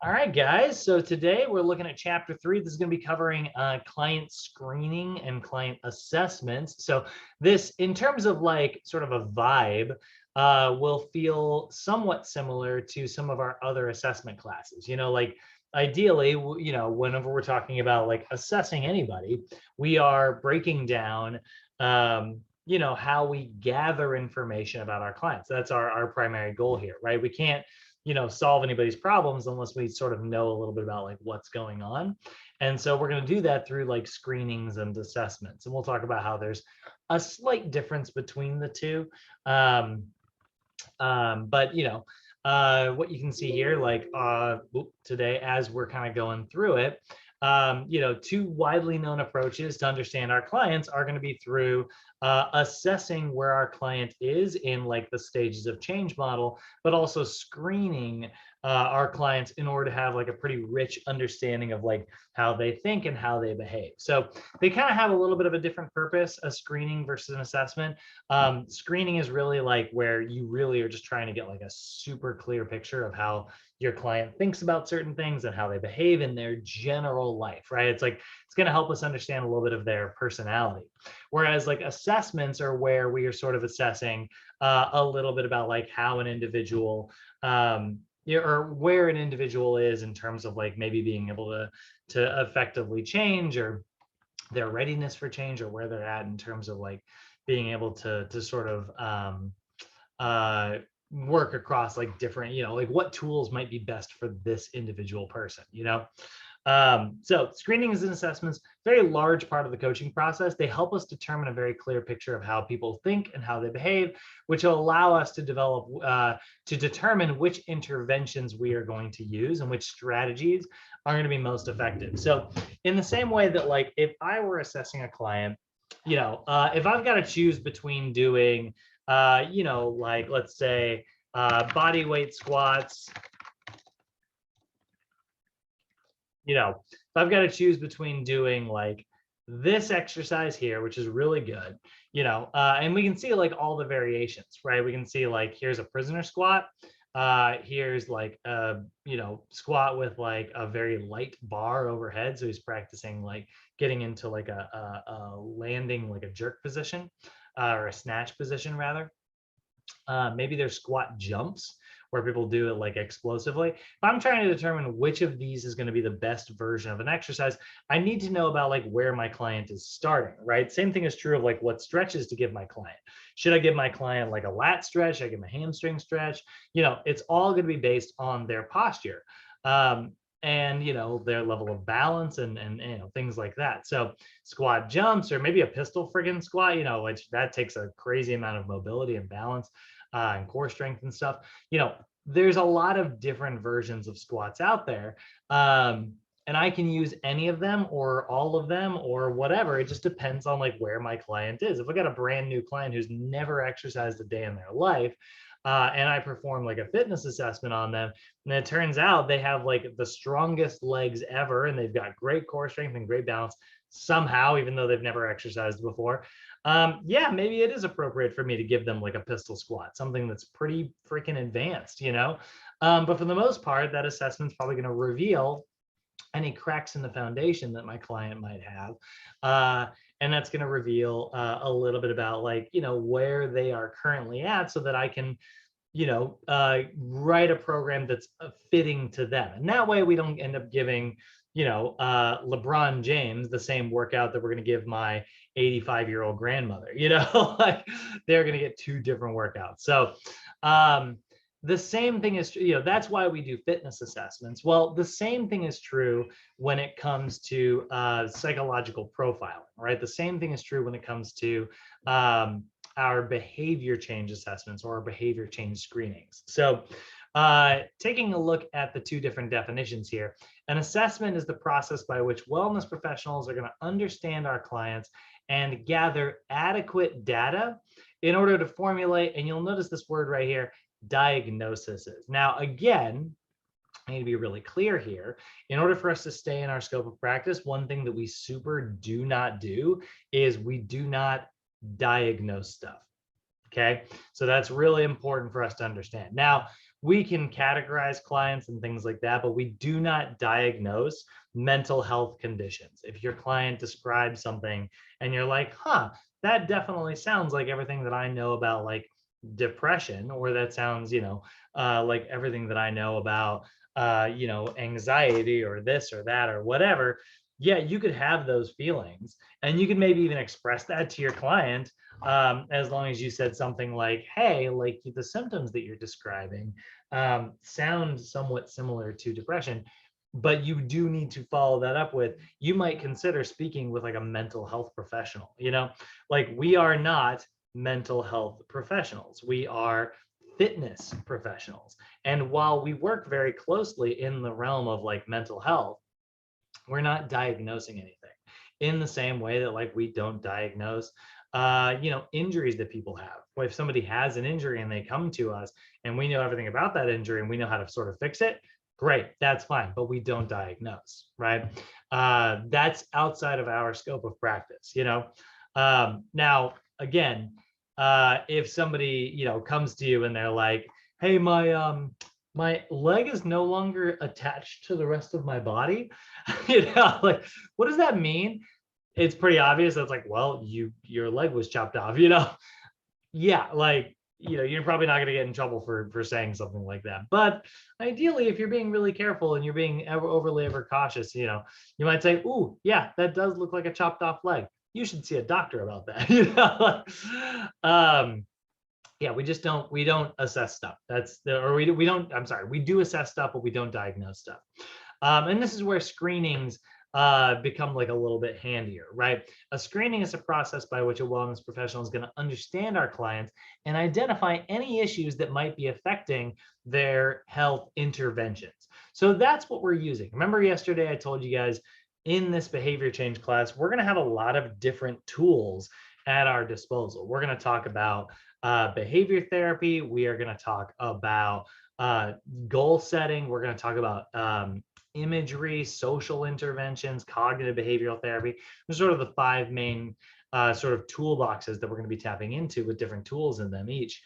All right, guys. So today we're looking at chapter 3. This is going to be covering client screening and client assessments. So this, in terms of like sort of a vibe, will feel somewhat similar to some of our other assessment classes. Like ideally, whenever we're talking about like assessing anybody, we are breaking down, how we gather information about our clients. That's our primary goal here, right? We can't solve anybody's problems unless we sort of know a little bit about like what's going on. And so we're going to do that through like screenings and assessments. And we'll talk about how there's a slight difference between the two. But what you can see here, like today, as we're kind of going through it, two widely known approaches to understand our clients are going to be through assessing where our client is in like the stages of change model, but also screening our clients in order to have like a pretty rich understanding of like how they think and how they behave. So they kind of have a little bit of a different purpose, a screening versus an assessment. Screening is really like where you really are just trying to get like a super clear picture of how your client thinks about certain things and how they behave in their general life, right? It's like, it's going to help us understand a little bit of their personality. Whereas like assessments are where we are sort of assessing a little bit about like how an individual, or where an individual is in terms of like maybe being able to effectively change, or their readiness for change, or where they're at in terms of like being able to sort of work across like different, like what tools might be best for this individual person. So screenings and assessments, very large part of the coaching process. They help us determine a very clear picture of how people think and how they behave, which will allow us to develop, to determine which interventions we are going to use and which strategies are going to be most effective. So in the same way that like, if I were assessing a client, if I've got to choose between doing, like let's say body weight squats, if I've got to choose between doing like this exercise here, which is really good, and we can see like all the variations, right? We can see like, here's a prisoner squat. Here's like a, squat with like a very light bar overhead. So he's practicing like getting into like a landing, like a jerk position, or a snatch position rather. Maybe there's squat jumps where people do it like explosively. If I'm trying to determine which of these is going to be the best version of an exercise, I need to know about like where my client is starting, right? Same thing is true of like what stretches to give my client. Should I give my client like a lat stretch? Should I give them a hamstring stretch? It's all going to be based on their posture. And their level of balance and things like that. So squat jumps, or maybe a pistol friggin' squat, which that takes a crazy amount of mobility and balance and core strength and stuff. There's a lot of different versions of squats out there. And I can use any of them or all of them or whatever. It just depends on like where my client is. If I got a brand new client who's never exercised a day in their life, and I perform like a fitness assessment on them, and it turns out they have like the strongest legs ever, and they've got great core strength and great balance somehow, even though they've never exercised before. Yeah, maybe it is appropriate for me to give them like a pistol squat, something that's pretty freaking advanced, but for the most part, that assessment's probably going to reveal any cracks in the foundation that my client might have. And that's going to reveal a little bit about like, where they are currently at, so that I can, write a program that's fitting to them. And that way we don't end up giving, LeBron James the same workout that we're going to give my 85-year-old grandmother, like they're going to get two different workouts. So, the same thing is, that's why we do fitness assessments. Well, the same thing is true when it comes to psychological profiling, right? The same thing is true when it comes to our behavior change assessments or our behavior change screenings. So taking a look at the two different definitions here, an assessment is the process by which wellness professionals are going to understand our clients and gather adequate data in order to formulate, and you'll notice this word right here, diagnoses. Now, again, I need to be really clear here. In order for us to stay in our scope of practice, one thing that we super do not do is we do not diagnose stuff. Okay, so that's really important for us to understand. Now, we can categorize clients and things like that, but we do not diagnose mental health conditions. If your client describes something and you're like, huh, that definitely sounds like everything that I know about like depression, or that sounds, like everything that I know about, anxiety or this or that or whatever. Yeah, you could have those feelings and you could maybe even express that to your client, as long as you said something like, hey, like the symptoms that you're describing sound somewhat similar to depression. But you do need to follow that up with, you might consider speaking with like a mental health professional. Like we are not mental health professionals, we are fitness professionals. And while we work very closely in the realm of like mental health, we're not diagnosing anything in the same way that like we don't diagnose injuries that people have. Well, if somebody has an injury and they come to us and we know everything about that injury and we know how to sort of fix it, great, that's fine, but we don't diagnose, right? That's outside of our scope of practice. Now again, if somebody comes to you and they're like, hey, my leg is no longer attached to the rest of my body, like, what does that mean? It's pretty obvious. That's like, well, your leg was chopped off, yeah, like, you're probably not going to get in trouble for saying something like that. But ideally, if you're being really careful and you're being overly overcautious, you might say, ooh, yeah, that does look like a chopped off leg. You should see a doctor about that. Yeah, we don't assess stuff. I'm sorry, we do assess stuff, but we don't diagnose stuff. And this is where screenings become like a little bit handier, right? A screening is a process by which a wellness professional is going to understand our clients and identify any issues that might be affecting their health interventions. So that's what we're using. Remember yesterday I told you guys, in this behavior change class, we're going to have a lot of different tools at our disposal. We're going to talk about behavior therapy. We are going to talk about goal setting. We're going to talk about imagery, social interventions, cognitive behavioral therapy. There's sort of the 5 main sort of toolboxes that we're going to be tapping into with different tools in them each.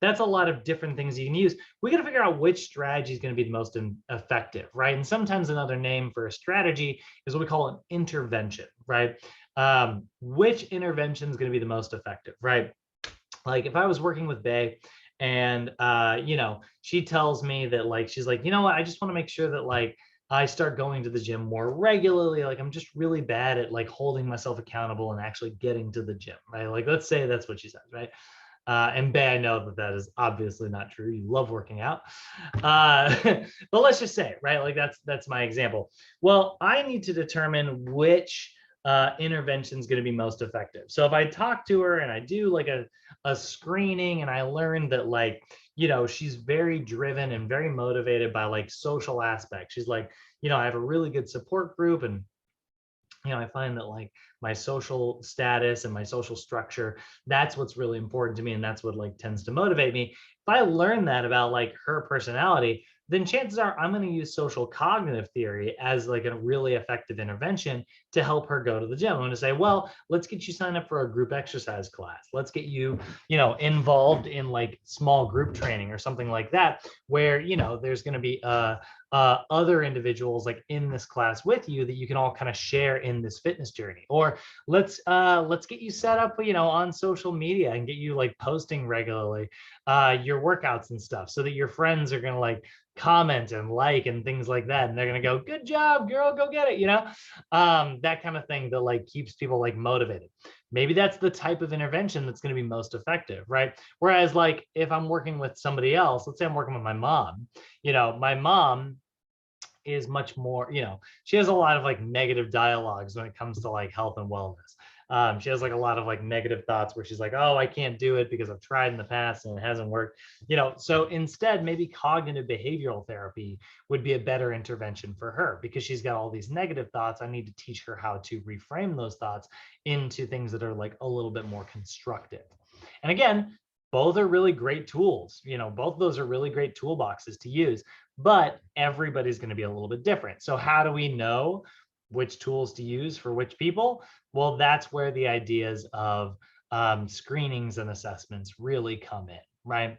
That's a lot of different things you can use. We got to figure out which strategy is going to be the most effective, right? And sometimes another name for a strategy is what we call an intervention, right? Which intervention is going to be the most effective, right? Like if I was working with Bay and, she tells me that like, she's like, you know what, I just want to make sure that like, I start going to the gym more regularly. Like I'm just really bad at like holding myself accountable and actually getting to the gym, right? Like, let's say that's what she says, right? And Bay, I know that is obviously not true. You love working out. But let's just say, right? Like that's my example. Well, I need to determine which intervention is going to be most effective. So if I talk to her and I do like a screening and I learned that like, she's very driven and very motivated by like social aspects. She's like, I have a really good support group, and I find that like my social status and my social structure, that's what's really important to me. And that's what like tends to motivate me. If I learn that about like her personality, then chances are I'm going to use social cognitive theory as like a really effective intervention to help her go to the gym. I'm going to say, well, let's get you signed up for a group exercise class. Let's get you, involved in like small group training or something like that, where, there's going to be other individuals like in this class with you that you can all kind of share in this fitness journey. Or let's get you set up, on social media and get you like posting regularly your workouts and stuff, so that your friends are going to like comment and like and things like that, and they're going to go, good job, girl, go get it, that kind of thing that like keeps people like motivated. Maybe that's the type of intervention that's going to be most effective, right? Whereas like if I'm working with somebody else, let's say I'm working with my mom, my mom is much more, she has a lot of like negative dialogues when it comes to like health and wellness. She has like a lot of like negative thoughts where she's like, oh, I can't do it because I've tried in the past and it hasn't worked. So instead, maybe cognitive behavioral therapy would be a better intervention for her, because she's got all these negative thoughts. I need to teach her how to reframe those thoughts into things that are like a little bit more constructive. And again, both are really great tools. Both of those are really great toolboxes to use, but everybody's going to be a little bit different. So how do we know which tools to use for which people? Well, that's where the ideas of screenings and assessments really come in, right?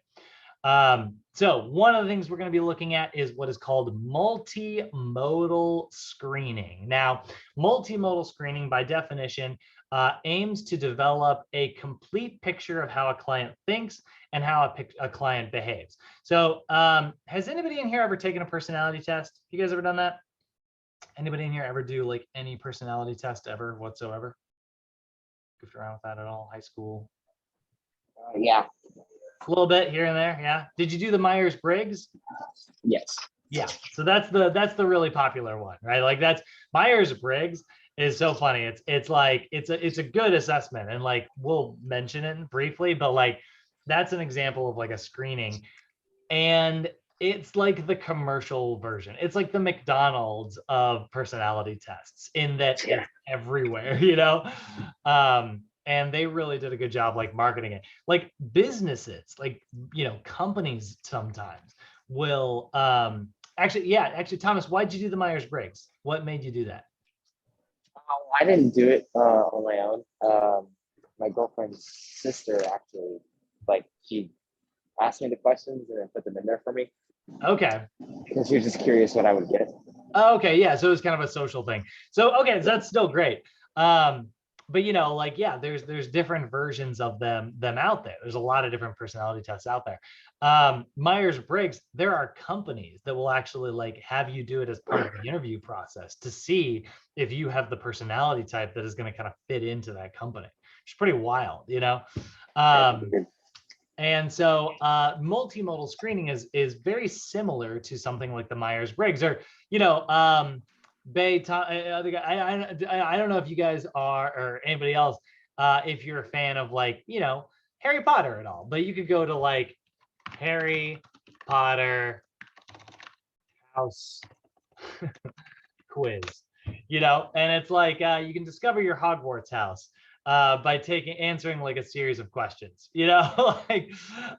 So one of the things we're going to be looking at is what is called multimodal screening. Now, multimodal screening, by definition, aims to develop a complete picture of how a client thinks and how a client behaves. So has anybody in here ever taken a personality test? You guys ever done that? Anybody in here ever do like any personality test ever whatsoever? Goofed around with that at all? High school? Yeah. A little bit here and there, yeah. Did you do the Myers-Briggs? Yes. Yeah. So that's the really popular one, right? Like that's Myers-Briggs is so funny. It's like it's a good assessment, and like we'll mention it briefly, but like that's an example of like a screening, and it's like the commercial version. It's like the McDonald's of personality tests in that it's everywhere, you know. And they really did a good job like marketing it. Like businesses, like, you know, companies sometimes will actually Thomas, why'd you do the Myers-Briggs? What made you do that? I didn't do it on my own. My girlfriend's sister actually, like, she asked me the questions and then put them in there for me. Okay. Because she was just curious what I would get. Okay, yeah, so it's kind of a social thing. So okay, so that's still great. But you know, like, yeah, there's different versions of them out there. There's a lot of different personality tests out there. Myers-Briggs, there are companies that will actually like have you do it as part of the interview process to see if you have the personality type that is going to kind of fit into that company. It's pretty wild, you know. And so multimodal screening is very similar to something like the Myers-Briggs, or, you know, I don't know if you guys are, or anybody else, if you're a fan of like, you know, Harry Potter at all, but you could go to like Harry Potter house quiz, you know, and it's like you can discover your Hogwarts house by answering like a series of questions, you know. Like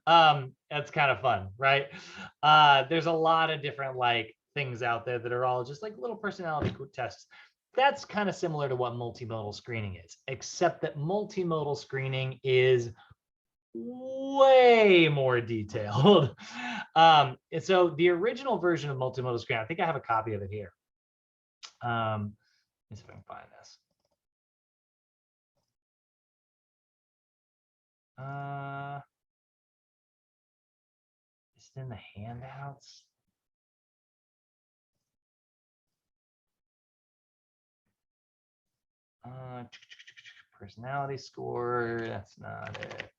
that's kind of fun, right? There's a lot of different like things out there that are all just like little personality tests. That's kind of similar to what multimodal screening is, except that multimodal screening is way more detailed. And so the original version of multimodal screening, I think I have a copy of it here. Let me see if I can find this. Is it in the handouts? Personality score, that's not it.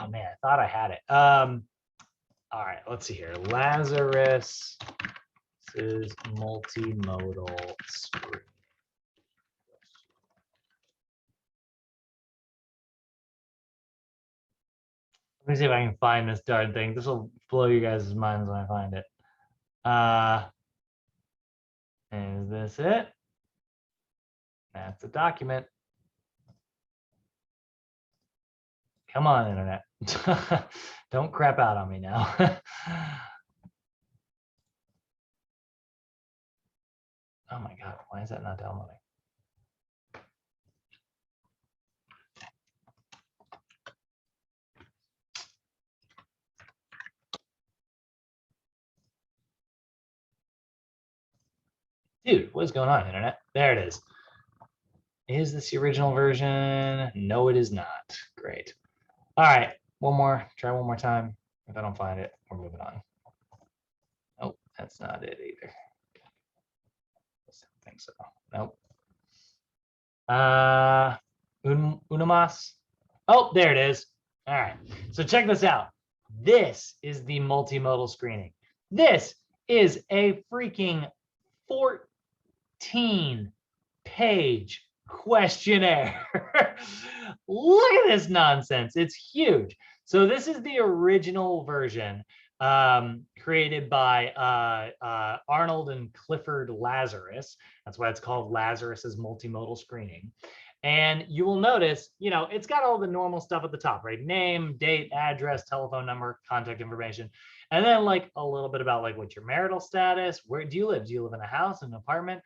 Oh man, I thought I had it. All right, let's see here. Lazarus, this is multimodal screening. Let me see if I can find this darn thing. This will blow you guys' minds when I find it. Is this it? That's a document. Come on, internet. Don't crap out on me now. Oh my God, why is that not downloading? Dude, what's going on, internet? There it is. Is this the original version? No, it is not. Great. All right, one more. Try one more time. If I don't find it, we're moving on. Nope, that's not it either. I don't think so. Nope. Unamas. Oh, there it is. All right. So check this out. This is the multimodal screening. This is a freaking 14-page questionnaire. Look at this nonsense. It's huge. So this is the original version created by Arnold and Clifford Lazarus. That's why it's called Lazarus's multimodal screening. And you will notice, you know, it's got all the normal stuff at the top, right? Name, date, address, telephone number, contact information. And then like a little bit about like what's your marital status? Where do you live? Do you live in a house, an apartment?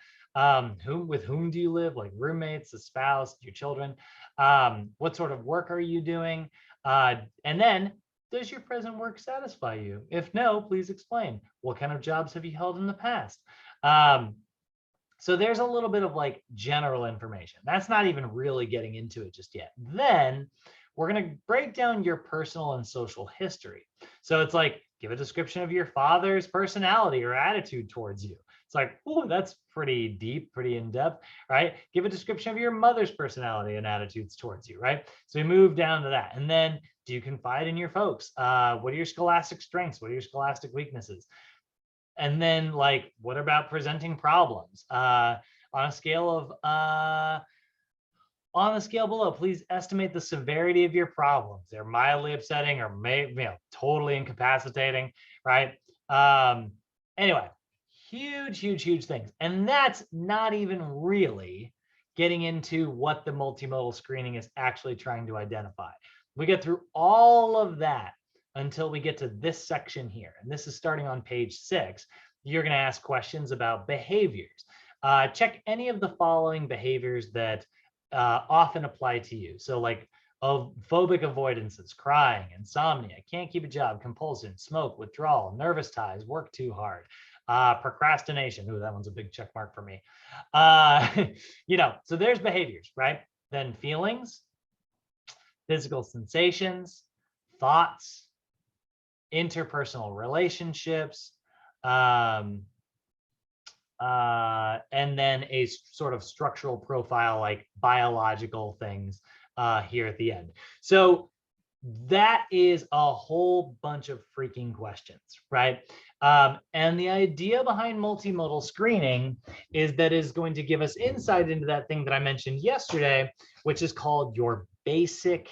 With whom do you live? Like roommates, a spouse, your children? What sort of work are you doing? And then Does your present work satisfy you? If no, please explain. What kind of jobs have you held in the past? So there's a little bit of like general information. That's not even really getting into it just yet. Then we're going to break down your personal and social history. So it's like, give a description of your father's personality or attitude towards you. It's like, oh, that's pretty deep, pretty in depth, right? Give a description of your mother's personality and attitudes towards you, right? So we move down to that. And then, do you confide in your folks? What are your scholastic strengths? What are your scholastic weaknesses? And then, like, what about presenting problems? On a scale of on the scale below, please estimate the severity of your problems. They're mildly upsetting or totally incapacitating, right? Anyway, huge things. And that's not even really getting into what the multimodal screening is actually trying to identify. We get through all of that until we get to this section here. And this is starting on page 6. You're going to ask questions about behaviors. Check any of the following behaviors that often apply to you. So like phobic avoidances, crying, insomnia, can't keep a job, compulsion, smoke, withdrawal, nervous ties, work too hard, procrastination. Ooh, that one's a big check mark for me. So there's behaviors, right? Then feelings, physical sensations, thoughts, interpersonal relationships, and then a sort of structural profile like biological things here at the end. So that is a whole bunch of freaking questions, right? And the idea behind multimodal screening is that is going to give us insight into that thing that I mentioned yesterday, which is called your basic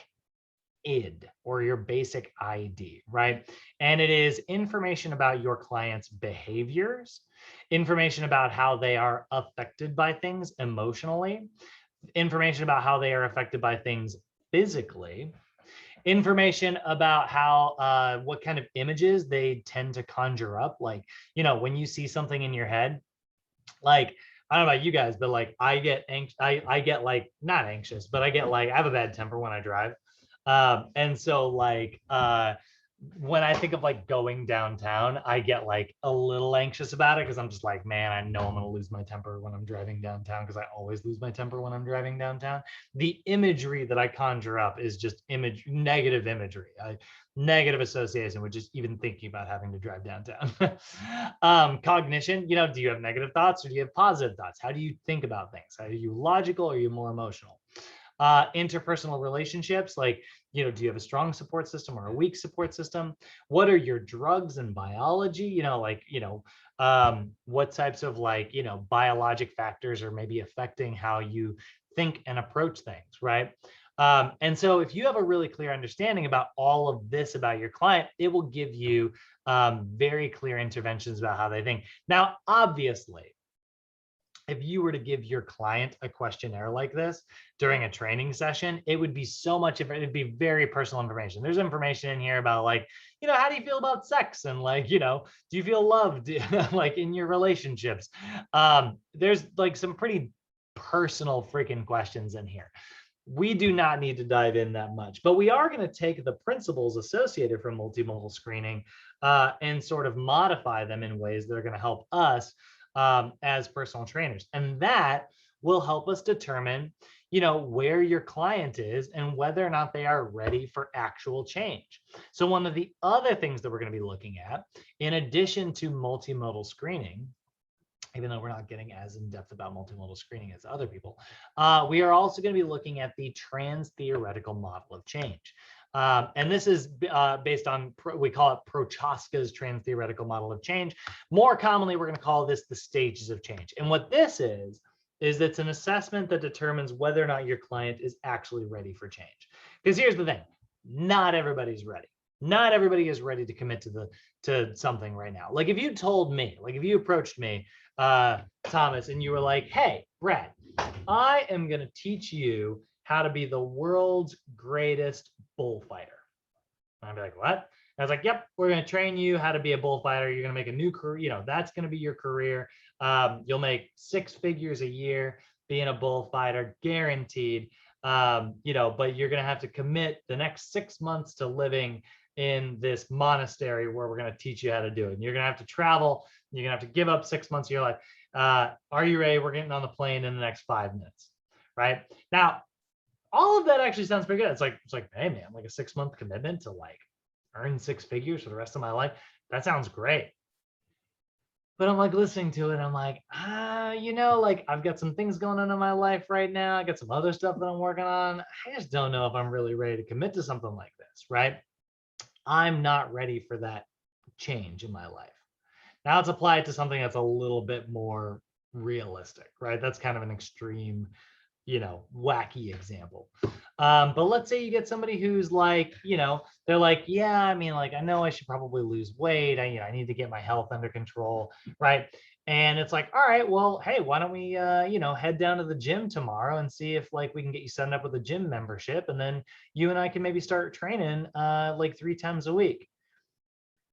ID or your basic ID, right? And it is information about your client's behaviors, information about how they are affected by things emotionally, information about how they are affected by things physically, information about how what kind of images they tend to conjure up. Like, when you see something in your head, like, I don't know about you guys, but like I get anxious, I get like not anxious, but I get like I have a bad temper when I drive. And so like when I think of like going downtown, I get like a little anxious about it because I'm just like, man, I know I'm gonna lose my temper when I'm driving downtown because I always lose my temper when I'm driving downtown. The imagery that I conjure up is just negative imagery. Negative association with just even thinking about having to drive downtown. Cognition, do you have negative thoughts or do you have positive thoughts? How do you think about things? Are you logical or are you more emotional? Interpersonal relationships, like, do you have a strong support system or a weak support system? What are your drugs and biology? What types of like, biologic factors are maybe affecting how you think and approach things, right? And so if you have a really clear understanding about all of this about your client, it will give you very clear interventions about how they think. Now, obviously, if you were to give your client a questionnaire like this during a training session, it would be so much of it, it'd be very personal information. There's information in here about like, how do you feel about sex? And like, do you feel loved like in your relationships? There's like some pretty personal freaking questions in here. We do not need to dive in that much, but we are going to take the principles associated from multimodal screening and sort of modify them in ways that are going to help us as personal trainers. And that will help us determine, where your client is and whether or not they are ready for actual change. So one of the other things that we're going to be looking at, in addition to multimodal screening, even though we're not getting as in depth about multimodal screening as other people, we are also going to be looking at the trans-theoretical model of change. And this is based on, we call it Prochaska's trans-theoretical model of change. More commonly, we're going to call this the stages of change. And what this is it's an assessment that determines whether or not your client is actually ready for change. Because here's the thing, not everybody's ready. Not everybody is ready to commit to something right now. Like if you told me, like if you approached me, Thomas, and you were like, hey, Brad, I am going to teach you how to be the world's greatest bullfighter. And I'd be like, what? And I was like, yep, we're going to train you how to be a bullfighter. You're going to make a new career. That's going to be your career. You'll make 6 figures a year being a bullfighter, guaranteed. But you're going to have to commit the next 6 months to living in this monastery where we're going to teach you how to do it. And you're going to have to travel. You're going to have to give up 6 months of your life. Are you ready? We're getting on the plane in the next 5 minutes, right? Now, all of that actually sounds pretty good. It's like, hey man, like a 6-month commitment to like earn 6 figures for the rest of my life. That sounds great. But I'm like listening to it. I'm like, like I've got some things going on in my life right now. I got some other stuff that I'm working on. I just don't know if I'm really ready to commit to something like this, right? I'm not ready for that change in my life. Now let's apply it to something that's a little bit more realistic, right? That's kind of an extreme, wacky example. But let's say you get somebody who's like, they're like, yeah, I mean, like, I know I should probably lose weight. I need to get my health under control, right? And it's like, all right, well, hey, why don't we, head down to the gym tomorrow and see if like we can get you set up with a gym membership, and then you and I can maybe start training like 3 times a week.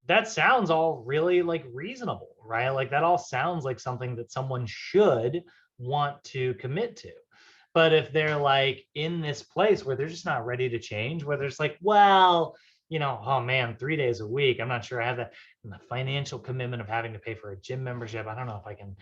That sounds all really like reasonable, right? Like that all sounds like something that someone should want to commit to. But if they're like in this place where they're just not ready to change, where there's like, well, oh man, 3 days a week, I'm not sure I have that, and the financial commitment of having to pay for a gym membership. I don't know if I can,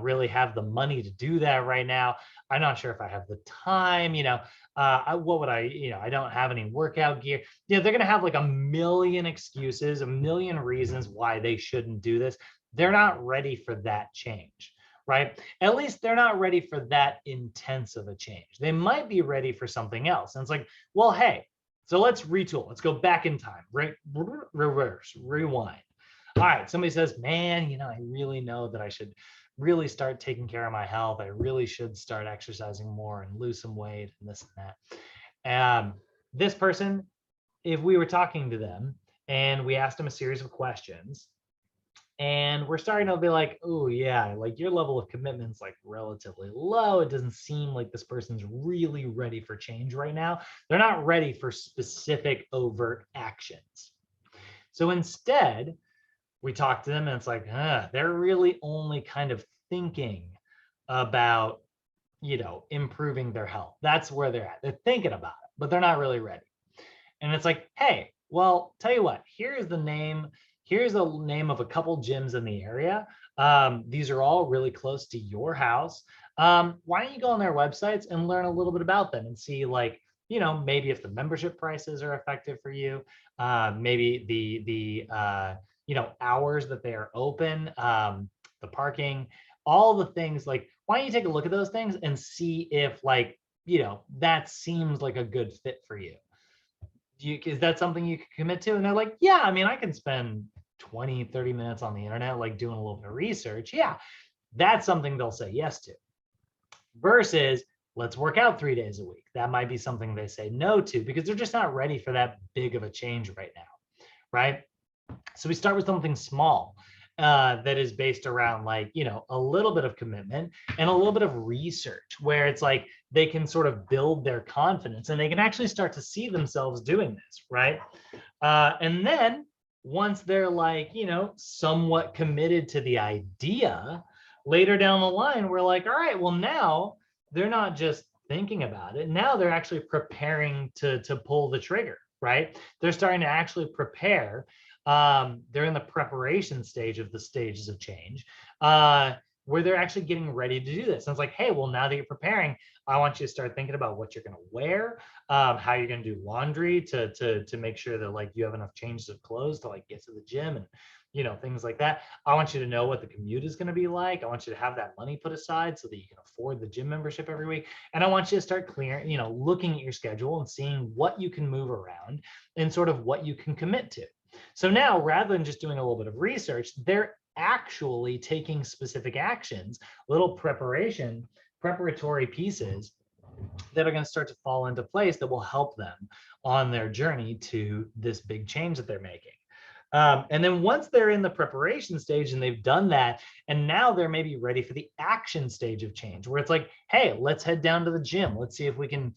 really have the money to do that right now. I'm not sure if I have the time, what would I don't have any workout gear. They're going to have like a million excuses, a million reasons why they shouldn't do this. They're not ready for that change, right? At least they're not ready for that intense of a change. They might be ready for something else. And it's like, well, hey, so let's retool. Let's go back in time, reverse, rewind. All right, somebody says, man, I really know that I should really start taking care of my health. I really should start exercising more and lose some weight and this and that. This person, if we were talking to them and we asked them a series of questions, and we're starting to be like, oh yeah, like your level of commitment's like relatively low. It doesn't seem like this person's really ready for change right now. They're not ready for specific overt actions. So instead, we talk to them and it's like, they're really only kind of thinking about, improving their health. That's where they're at. They're thinking about it, but they're not really ready. And it's like, hey, well, tell you what, here's the name of a couple gyms in the area. These are all really close to your house. Why don't you go on their websites and learn a little bit about them and see like, maybe if the membership prices are effective for you, maybe the hours that they are open, the parking, all the things. Like, why don't you take a look at those things and see if like, that seems like a good fit for you. Is that something you can commit to? And they're like, yeah, I mean, I can spend 20, 30 minutes on the internet, like doing a little bit of research. Yeah, that's something they'll say yes to. Versus, let's work out 3 days a week. That might be something they say no to because they're just not ready for that big of a change right now, right? So we start with something small that is based around like, a little bit of commitment and a little bit of research where it's like they can sort of build their confidence and they can actually start to see themselves doing this, right? And then once they're like, somewhat committed to the idea, later down the line, we're like, all right, well, now they're not just thinking about it. Now they're actually preparing to pull the trigger, right? They're starting to actually prepare. They're in the preparation stage of the stages of change, where they're actually getting ready to do this. And it's like, hey, well, now that you're preparing, I want you to start thinking about what you're going to wear, how you're going to do laundry to make sure that like you have enough changes of clothes to like get to the gym and things like that. I want you to know what the commute is going to be like. I want you to have that money put aside so that you can afford the gym membership every week. And I want you to start clearing, looking at your schedule and seeing what you can move around and sort of what you can commit to. So now, rather than just doing a little bit of research, they're actually taking specific actions, little preparatory pieces that are going to start to fall into place that will help them on their journey to this big change that they're making. And then once they're in the preparation stage and they've done that, and now they're maybe ready for the action stage of change, where it's like, hey, let's head down to the gym. Let's see if we can,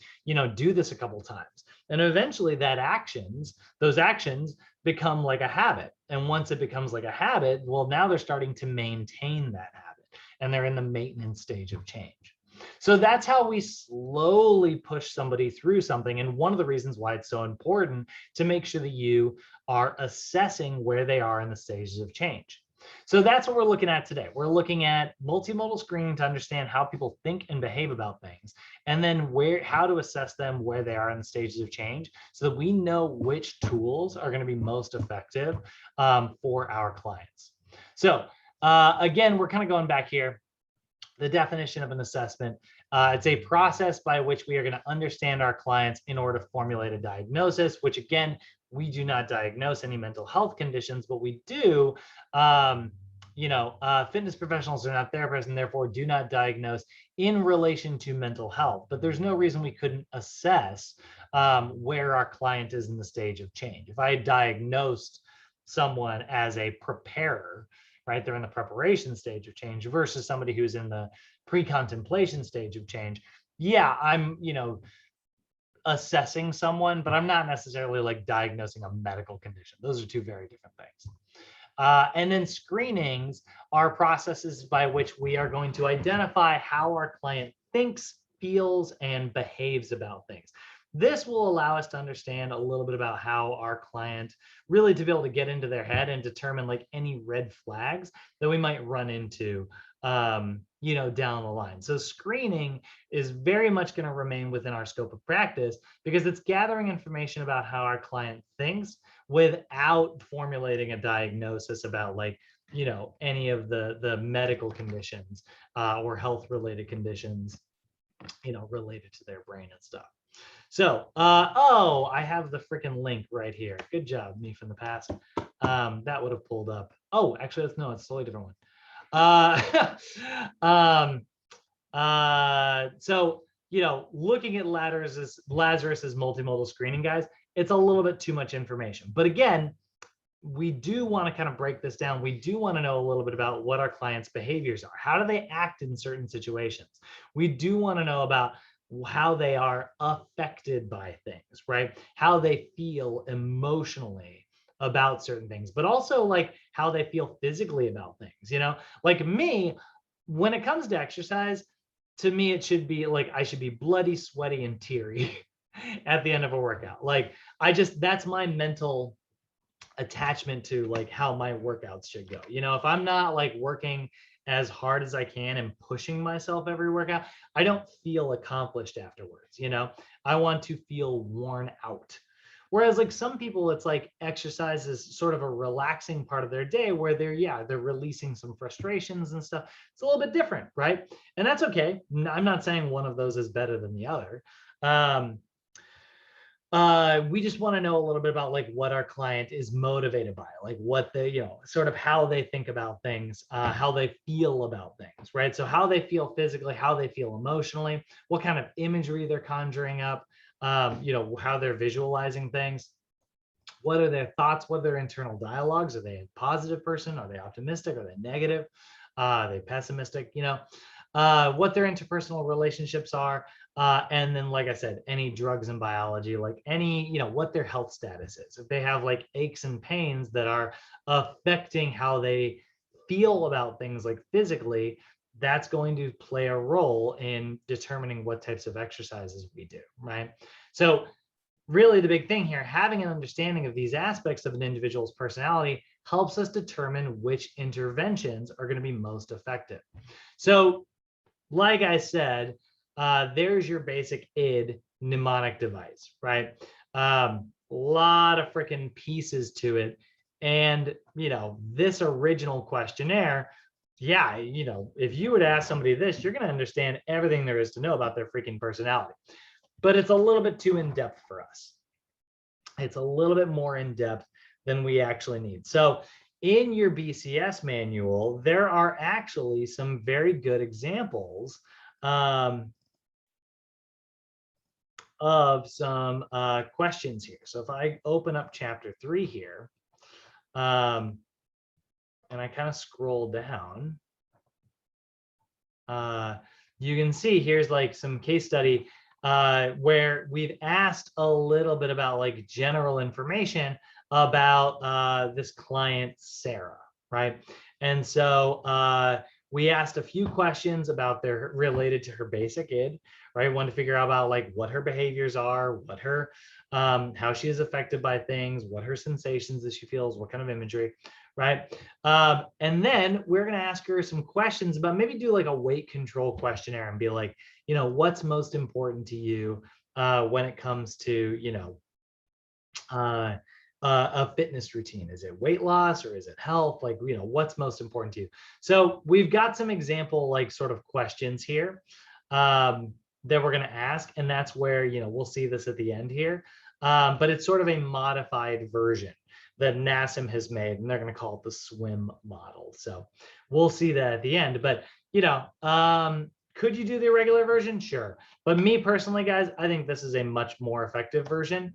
do this a couple times. And eventually those actions become like a habit. And once it becomes like a habit, well, now they're starting to maintain that habit and they're in the maintenance stage of change. So that's how we slowly push somebody through something. And one of the reasons why it's so important to make sure that you are assessing where they are in the stages of change. So that's what we're looking at today. We're looking at multimodal screening to understand how people think and behave about things, and then how to assess them where they are in the stages of change so that we know which tools are going to be most effective for our clients. So again, we're kind of going back here. The definition of an assessment. It's a process by which we are going to understand our clients in order to formulate a diagnosis, which again, we do not diagnose any mental health conditions, but we do, fitness professionals are not therapists and therefore do not diagnose in relation to mental health. But there's no reason we couldn't assess where our client is in the stage of change. If I diagnosed someone as a preparer, right? They're in the preparation stage of change versus somebody who's in the pre-contemplation stage of change. Yeah, I'm, assessing someone, but I'm not necessarily like diagnosing a medical condition. Those are two very different things. And then screenings are processes by which we are going to identify how our client thinks, feels, and behaves about things. This will allow us to understand a little bit about how our client, really to be able to get into their head and determine like any red flags that we might run into, down the line. So screening is very much going to remain within our scope of practice because it's gathering information about how our client thinks without formulating a diagnosis about like, any of the medical conditions or health related conditions, related to their brain and stuff. So, I have the freaking link right here. Good job, me from the past. That would have pulled up. Oh, actually, it's a totally different one. So, looking at Lazarus's multimodal screening, guys, it's a little bit too much information. But again, we do want to kind of break this down. We do want to know a little bit about what our clients' behaviors are. How do they act in certain situations? We do want to know about how they are affected by things, right? How they feel emotionally about certain things, but also like how they feel physically about things, like me, when it comes to exercise, to me, it should be like, I should be bloody, sweaty, and teary at the end of a workout. Like that's my mental attachment to like how my workouts should go. If I'm not like working as hard as I can and pushing myself every workout, I don't feel accomplished afterwards. I want to feel worn out. Whereas like some people, it's like exercise is sort of a relaxing part of their day where they're releasing some frustrations and stuff. It's a little bit different, right? And that's okay. I'm not saying one of those is better than the other. We just want to know a little bit about like what our client is motivated by, like what they, sort of how they think about things, how they feel about things, right? So how they feel physically, how they feel emotionally, what kind of imagery they're conjuring up, how they're visualizing things. What are their thoughts? What are their internal dialogues? Are they a positive person? Are they optimistic? Are they negative? Are they pessimistic? What their interpersonal relationships are. And then, like I said, any drugs and biology, like any, what their health status is. If they have like aches and pains that are affecting how they feel about things like physically, that's going to play a role in determining what types of exercises we do, right? So really the big thing here, having an understanding of these aspects of an individual's personality helps us determine which interventions are going to be most effective. So like I said, there's your basic id mnemonic device, right? Lot of freaking pieces to it. And, this original questionnaire, yeah, if you would ask somebody this, you're going to understand everything there is to know about their freaking personality. But it's a little bit too in-depth for us. It's a little bit more in-depth than we actually need. So in your BCS manual, there are actually some very good examples of some questions here. So if I open up chapter 3 here, and I kind of scroll down, you can see here's like some case study where we've asked a little bit about like general information about this client, Sarah, right? And so We asked a few questions about their related to her basic id, right? Wanted to figure out about like what her behaviors are, what her, how she is affected by things, what her sensations that she feels, what kind of imagery, right? And then we're going to ask her some questions about, maybe do like a weight control questionnaire and be like, what's most important to you when it comes to, a fitness routine? Is it weight loss or is it health? Like, what's most important to you? So we've got some example, like sort of questions here that we're going to ask. And that's where, we'll see this at the end here. But it's sort of a modified version that NASM has made, and they're going to call it the swim model. So we'll see that at the end. But, could you do the regular version? Sure. But me personally, guys, I think this is a much more effective version.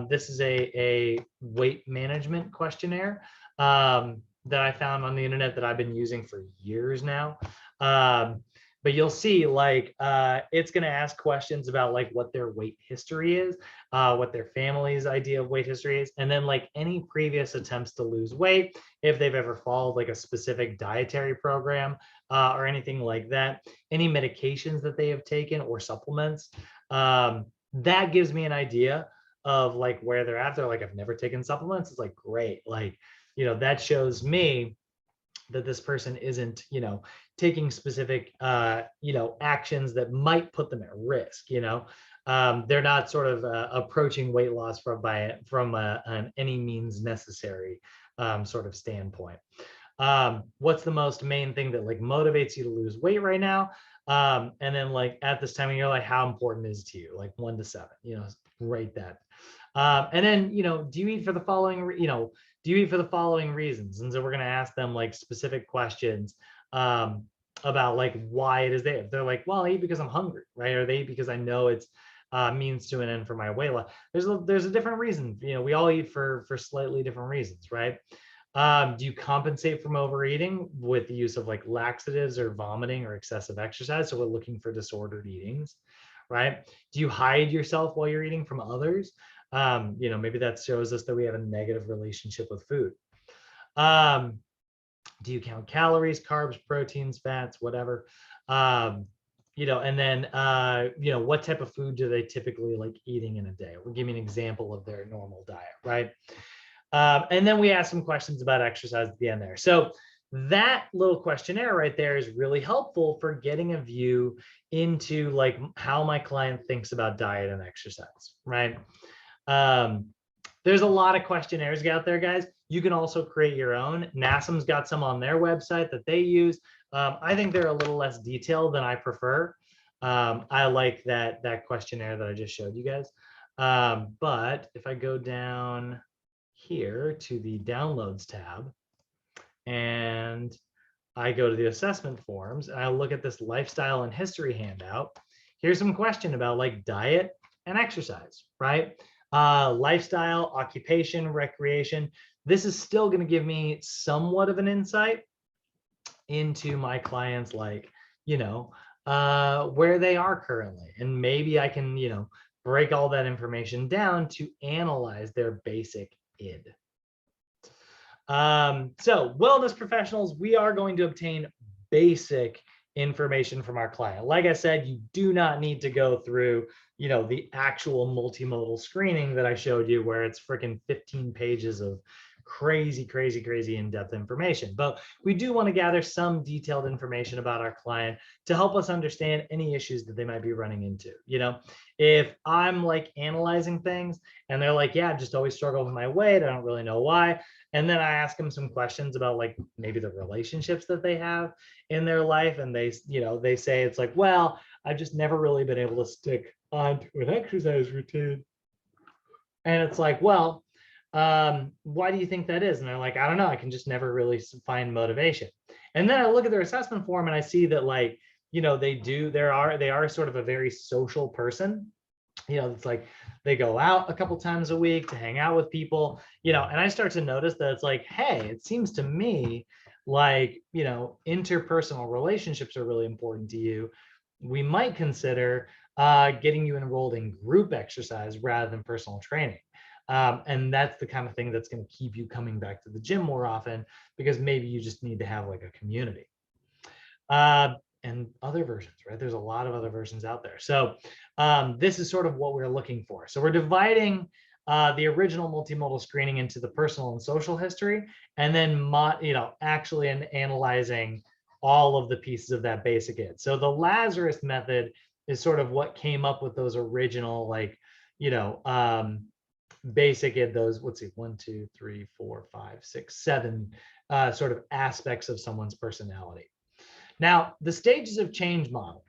This is a weight management questionnaire that I found on the internet that I've been using for years now. But you'll see, like, it's going to ask questions about like what their weight history is, what their family's idea of weight history is, and then like any previous attempts to lose weight, if they've ever followed like a specific dietary program or anything like that, any medications that they have taken or supplements. That gives me an idea of like where they're at. They're like, I've never taken supplements. It's like, great. Like, that shows me that this person isn't, taking specific, actions that might put them at risk. They're not sort of approaching weight loss from an any means necessary sort of standpoint. What's the most main thing that like motivates you to lose weight right now? And then like at this time of year, like how important is it to you? Like 1 to 7, rate that. And then, do you eat for the following, do you eat for the following reasons? And so we're going to ask them like specific questions about like why it is there. They're like, well, I eat because I'm hungry, right? Or they eat because I know it's means to an end for my weight loss. There's a different reason. We all eat for slightly different reasons, right? Do you compensate from overeating with the use of like laxatives or vomiting or excessive exercise? So we're looking for disordered eatings, right? Do you hide yourself while you're eating from others? Maybe that shows us that we have a negative relationship with food. Do you count calories, carbs, proteins, fats, whatever? And then, what type of food do they typically like eating in a day? We'll give you an example of their normal diet, right? And then we ask some questions about exercise at the end there. So that little questionnaire right there is really helpful for getting a view into like how my client thinks about diet and exercise, right? There's a lot of questionnaires out there, guys. You can also create your own. NASM's got some on their website that they use. I think they're a little less detailed than I prefer. I like that questionnaire that I just showed you guys. But if I go down here to the downloads tab and I go to the assessment forms and I look at this lifestyle and history handout, here's some question about like diet and exercise, right? Lifestyle, occupation, recreation. This is still going to give me somewhat of an insight into my clients, like, where they are currently. And maybe I can, break all that information down to analyze their basic id. So wellness professionals, we are going to obtain basic information from our client. Like I said, you do not need to go through, the actual multimodal screening that I showed you, where it's freaking 15 pages of crazy in-depth information. But we do want to gather some detailed information about our client to help us understand any issues that they might be running into. If I'm like analyzing things and they're like, yeah, I just always struggle with my weight, I don't really know why. And then I ask them some questions about like maybe the relationships that they have in their life. And they say it's like, well, I've just never really been able to stick onto an exercise routine. And it's like, well, why do you think that is? And they're like, I don't know, I can just never really find motivation. And then I look at their assessment form and I see that like, they are sort of a very social person. It's like they go out a couple times a week to hang out with people, and I start to notice that it's like, hey, it seems to me like, interpersonal relationships are really important to you. We might consider getting you enrolled in group exercise rather than personal training. And that's the kind of thing that's going to keep you coming back to the gym more often, because maybe you just need to have like a community. and other versions, right? There's a lot of other versions out there. So this is sort of what we're looking for. So we're dividing the original multimodal screening into the personal and social history, and then actually analyzing all of the pieces of that basic id. So the Lazarus method is sort of what came up with those original, like, basic id, those, let's see, 1, 2, 3, 4, 5, 6, 7 sort of aspects of someone's personality. Now, the stages of change model,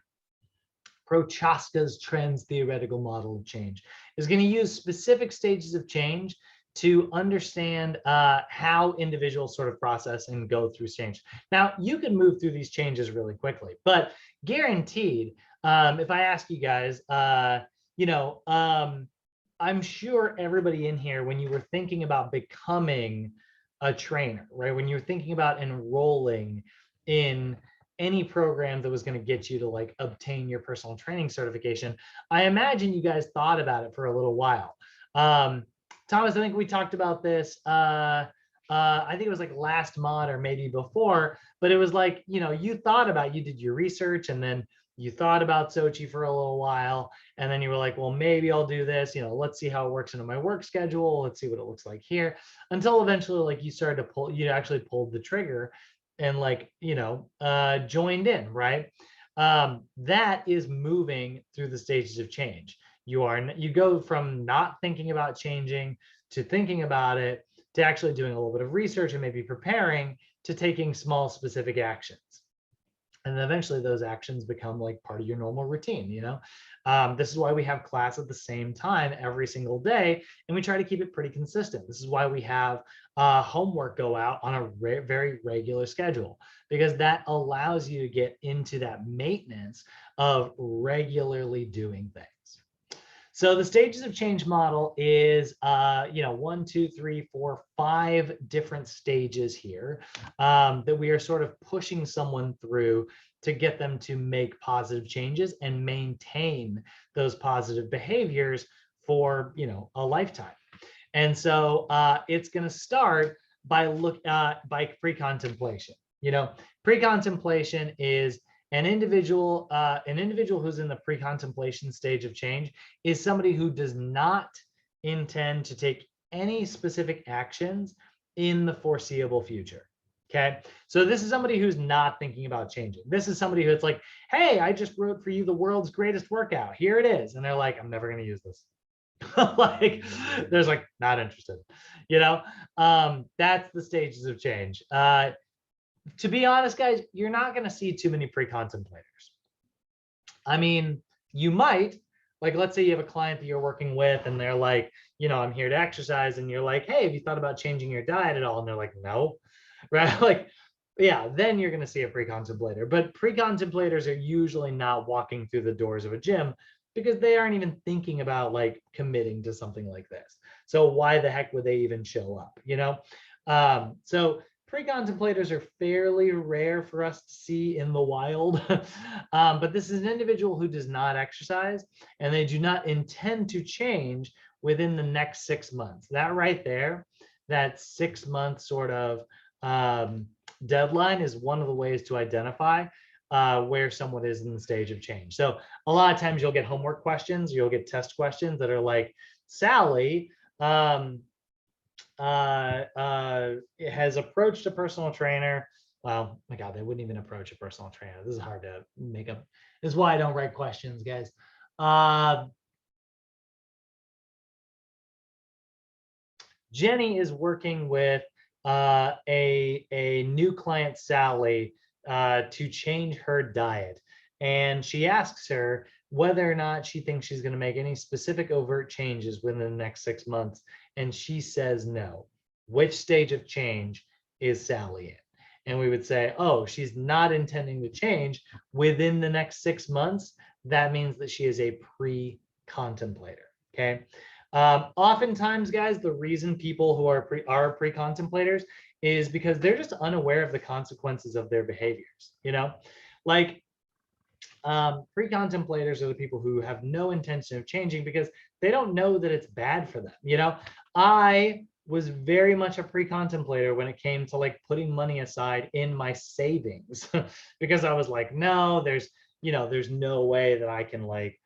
Prochaska's trends theoretical model of change, is going to use specific stages of change to understand how individuals sort of process and go through change. Now, you can move through these changes really quickly, but guaranteed, if I ask you guys, I'm sure everybody in here, when you were thinking about becoming a trainer, right? When you're thinking about enrolling in any program that was going to get you to like obtain your personal training certification, I imagine you guys thought about it for a little while. Thomas, I think we talked about this. I think it was like last mod or maybe before, but it was like, you thought about, you did your research and then you thought about Sochi for a little while, and then you were like, well, maybe I'll do this, let's see how it works into my work schedule. Let's see what it looks like here, until eventually like you started to pull, you actually pulled the trigger and like, joined in, right? That is moving through the stages of change. You go from not thinking about changing to thinking about it, to actually doing a little bit of research and maybe preparing, to taking small specific actions. And then eventually those actions become like part of your normal routine, This is why we have class at the same time every single day, and we try to keep it pretty consistent. This is why we have homework go out on a very regular schedule, because that allows you to get into that maintenance of regularly doing things. So the stages of change model is, 1, 2, 3, 4, 5 different stages here that we are sort of pushing someone through to get them to make positive changes and maintain those positive behaviors for, a lifetime. And so it's going to start by pre-contemplation. Pre-contemplation is an individual who's in the pre-contemplation stage of change is somebody who does not intend to take any specific actions in the foreseeable future. Okay, so this is somebody who's not thinking about changing. This is somebody who's like, hey, I just wrote for you the world's greatest workout. Here it is. And they're like, I'm never going to use this. Like, there's like, not interested. That's the stages of change. To be honest, guys, you're not going to see too many pre-contemplators. I mean, you might, like, let's say you have a client that you're working with and they're like, I'm here to exercise. And you're like, hey, have you thought about changing your diet at all? And they're like, no, right? Like, yeah, then you're going to see a pre-contemplator. But pre-contemplators are usually not walking through the doors of a gym because they aren't even thinking about like committing to something like this. So why the heck would they even show up, So pre-contemplators are fairly rare for us to see in the wild, but this is an individual who does not exercise and they do not intend to change within the next 6 months. That right there, that 6 month sort of deadline is one of the ways to identify where someone is in the stage of change. So a lot of times you'll get homework questions, you'll get test questions that are like, Sally, has approached a personal trainer. Well, my God, they wouldn't even approach a personal trainer. This is hard to make up. This is why I don't write questions, guys. Jenny is working with a new client, Sally, to change her diet. And she asks her whether or not she thinks she's going to make any specific overt changes within the next 6 months. And she says no. Which stage of change is Sally in? And we would say, oh, she's not intending to change within the next 6 months. That means that she is a pre-contemplator. Okay. Oftentimes, guys, the reason people who are pre-contemplators is because they're just unaware of the consequences of their behaviors. Like pre-contemplators are the people who have no intention of changing because they don't know that it's bad for them. I was very much a pre-contemplator when it came to like putting money aside in my savings because I was like, no, there's no way that I can like,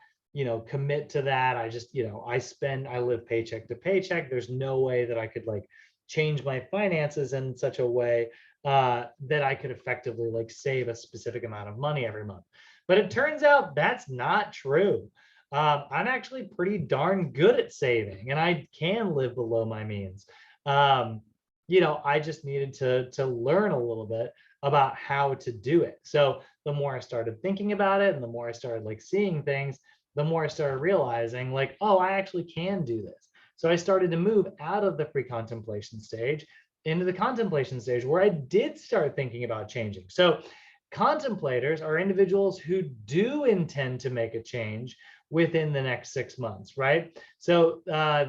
commit to that. I just, I live paycheck to paycheck. There's no way that I could like change my finances in such a way that I could effectively like save a specific amount of money every month. But it turns out that's not true. I'm actually pretty darn good at saving and I can live below my means. I just needed to learn a little bit about how to do it. So the more I started thinking about it and the more I started like seeing things, the more I started realizing like, oh, I actually can do this. So I started to move out of the pre-contemplation stage into the contemplation stage where I did start thinking about changing. So contemplators are individuals who do intend to make a change within the next 6 months, right? So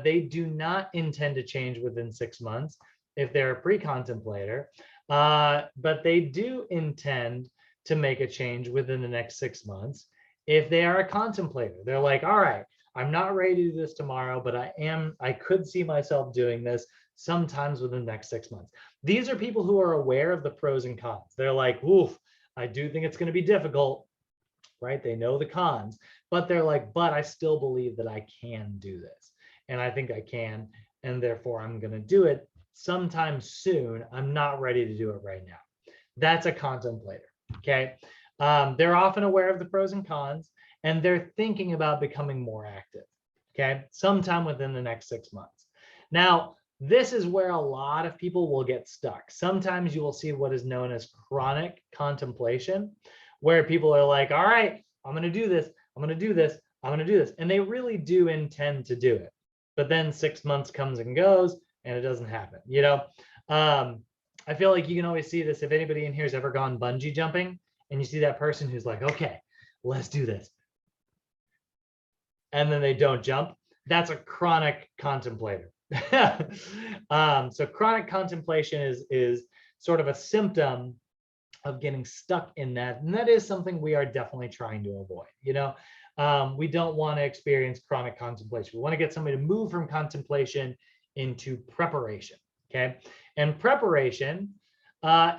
they do not intend to change within 6 months if they're a pre-contemplator, but they do intend to make a change within the next 6 months if they are a contemplator. They're like, all right, I'm not ready to do this tomorrow, but I could see myself doing this sometimes within the next 6 months. These are people who are aware of the pros and cons. They're like, oof, I do think it's going to be difficult, right? They know the cons, but they're like, but I still believe that I can do this. And I think I can. And therefore, I'm going to do it sometime soon. I'm not ready to do it right now. That's a contemplator. Okay. They're often aware of the pros and cons, and they're thinking about becoming more active. Okay. Sometime within the next 6 months. Now, this is where a lot of people will get stuck. Sometimes you will see what is known as chronic contemplation, where people are like, all right, I'm going to do this. I'm going to do this. I'm going to do this. And they really do intend to do it. But then 6 months comes and goes and it doesn't happen. I feel like you can always see this if anybody in here has ever gone bungee jumping and you see that person who's like, okay, let's do this. And then they don't jump. That's a chronic contemplator. So chronic contemplation is sort of a symptom of getting stuck in that. And that is something we are definitely trying to avoid. We don't want to experience chronic contemplation. We want to get somebody to move from contemplation into preparation. Okay. And preparation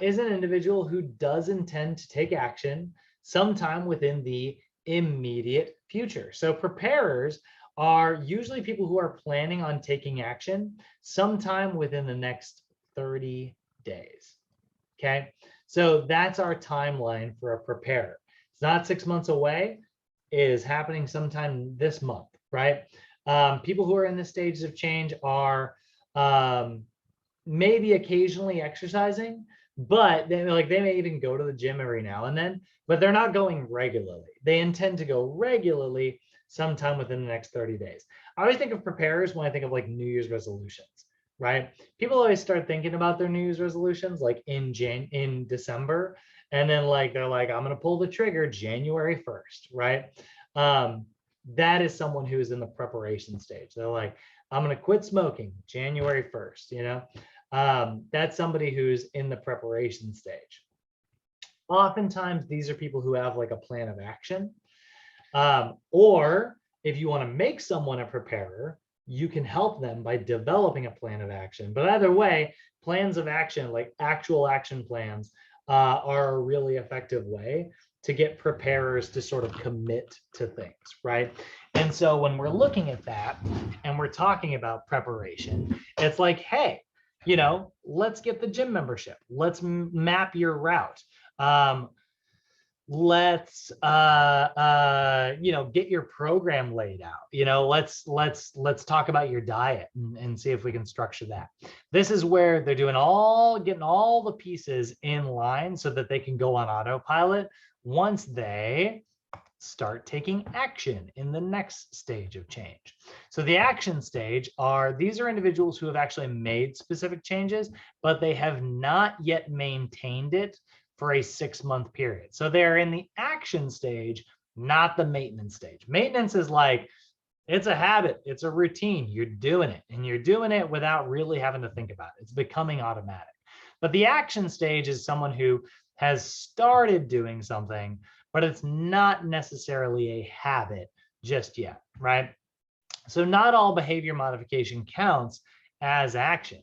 is an individual who does intend to take action sometime within the immediate future. So preparers are usually people who are planning on taking action sometime within the next 30 days. Okay. So that's our timeline for a preparer. It's not 6 months away. It is happening sometime this month, right? People who are in the stages of change are maybe occasionally exercising, but they may even go to the gym every now and then, but they're not going regularly. They intend to go regularly sometime within the next 30 days. I always think of preparers when I think of like New Year's resolutions, right? People always start thinking about their New Year's resolutions like in December, and then like they're like, I'm going to pull the trigger January 1st, right? That is someone who is in the preparation stage. They're like, I'm going to quit smoking January 1st, that's somebody who's in the preparation stage. Oftentimes, these are people who have like a plan of action. Or if you want to make someone a preparer, you can help them by developing a plan of action. But either way, plans of action, like actual action plans, are a really effective way to get preparers to sort of commit to things, right? And so when we're looking at that and we're talking about preparation, it's like, hey, let's get the gym membership. Let's map your route. Let's get your program laid out. Let's talk about your diet and see if we can structure that. This is where they're getting all the pieces in line so that they can go on autopilot once they start taking action in the next stage of change. So the action stage these are individuals who have actually made specific changes, but they have not yet maintained it for a 6-month period. So they're in the action stage, not the maintenance stage. Maintenance is like, it's a habit, it's a routine, you're doing it, and you're doing it without really having to think about it. It's becoming automatic. But the action stage is someone who has started doing something, but it's not necessarily a habit just yet, right? So not all behavior modification counts as action.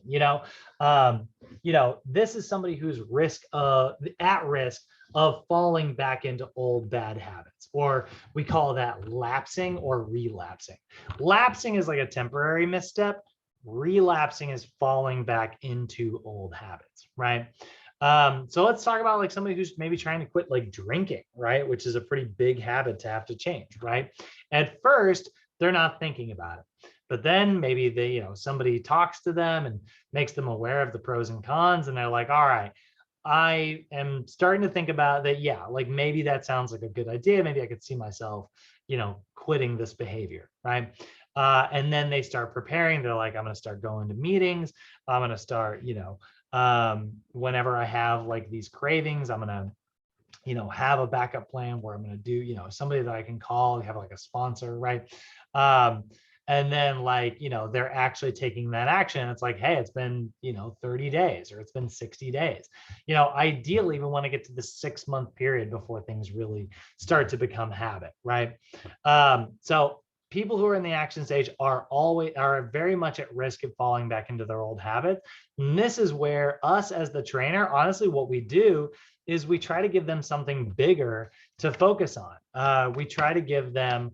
This is somebody who's at risk of falling back into old bad habits, or we call that lapsing or relapsing. Lapsing is like a temporary misstep. Relapsing is falling back into old habits, right? So let's talk about like somebody who's maybe trying to quit like drinking, right? Which is a pretty big habit to have to change, right? At first, they're not thinking about it. But then maybe somebody talks to them and makes them aware of the pros and cons, and they're like, all right, I am starting to think about that. Yeah, like maybe that sounds like a good idea. Maybe I could see myself, quitting this behavior, right? And then they start preparing. They're like, I'm going to start going to meetings. I'm going to start, whenever I have like these cravings, I'm going to have a backup plan where I'm going to do, somebody that I can call, have like a sponsor, right? And then they're actually taking that action. It's like, hey, it's been, 30 days or it's been 60 days. Ideally, we want to get to the 6-month period before things really start to become habit, right? So people who are in the action stage are very much at risk of falling back into their old habits. And this is where us as the trainer, honestly, what we do is we try to give them something bigger to focus on. We try to give them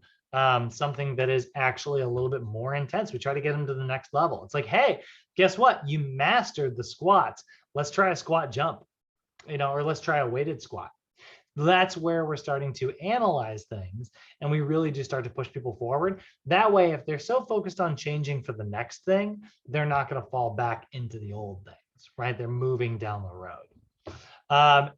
something that is actually a little bit more intense. We try to get them to the next level. It's like, hey, guess what? You mastered the squats. Let's try a squat jump, or let's try a weighted squat. That's where we're starting to analyze things, and we really do start to push people forward. That way, if they're so focused on changing for the next thing, they're not going to fall back into the old things, right? They're moving down the road.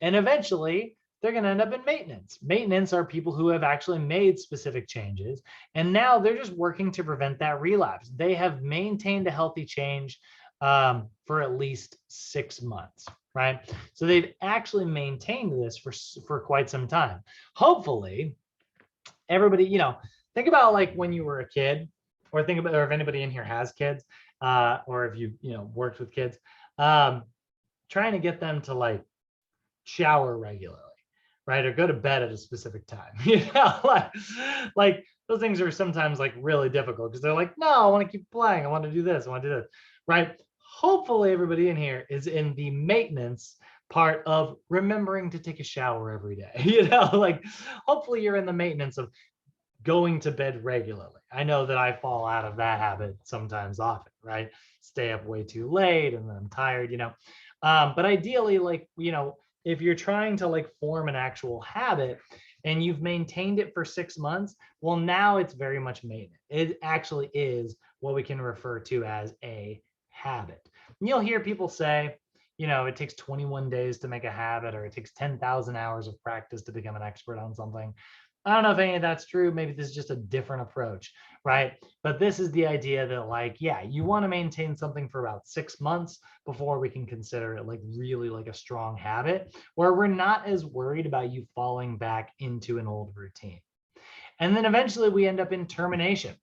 And eventually, they're going to end up in maintenance. Maintenance are people who have actually made specific changes, and now they're just working to prevent that relapse. They have maintained a healthy change for at least 6 months, right? So they've actually maintained this for quite some time. Hopefully, everybody, think about like when you were a kid, or think about, or if anybody in here has kids, or if you worked with kids, trying to get them to like shower regularly, right? Or go to bed at a specific time. Like those things are sometimes like really difficult because they're like, no, I want to keep playing. I want to do this. I want to do this, right? Hopefully everybody in here is in the maintenance part of remembering to take a shower every day. Like hopefully you're in the maintenance of going to bed regularly. I know that I fall out of that habit sometimes often, right? Stay up way too late and then I'm tired, but ideally, like, if you're trying to like form an actual habit and you've maintained it for 6 months, well, now it's very much maintenance. It actually is what we can refer to as a habit. And you'll hear people say, it takes 21 days to make a habit, or it takes 10,000 hours of practice to become an expert on something. I don't know if any of that's true. Maybe this is just a different approach, right? But this is the idea that like, yeah, you want to maintain something for about 6 months before we can consider it like really like a strong habit where we're not as worried about you falling back into an old routine. And then eventually we end up in termination.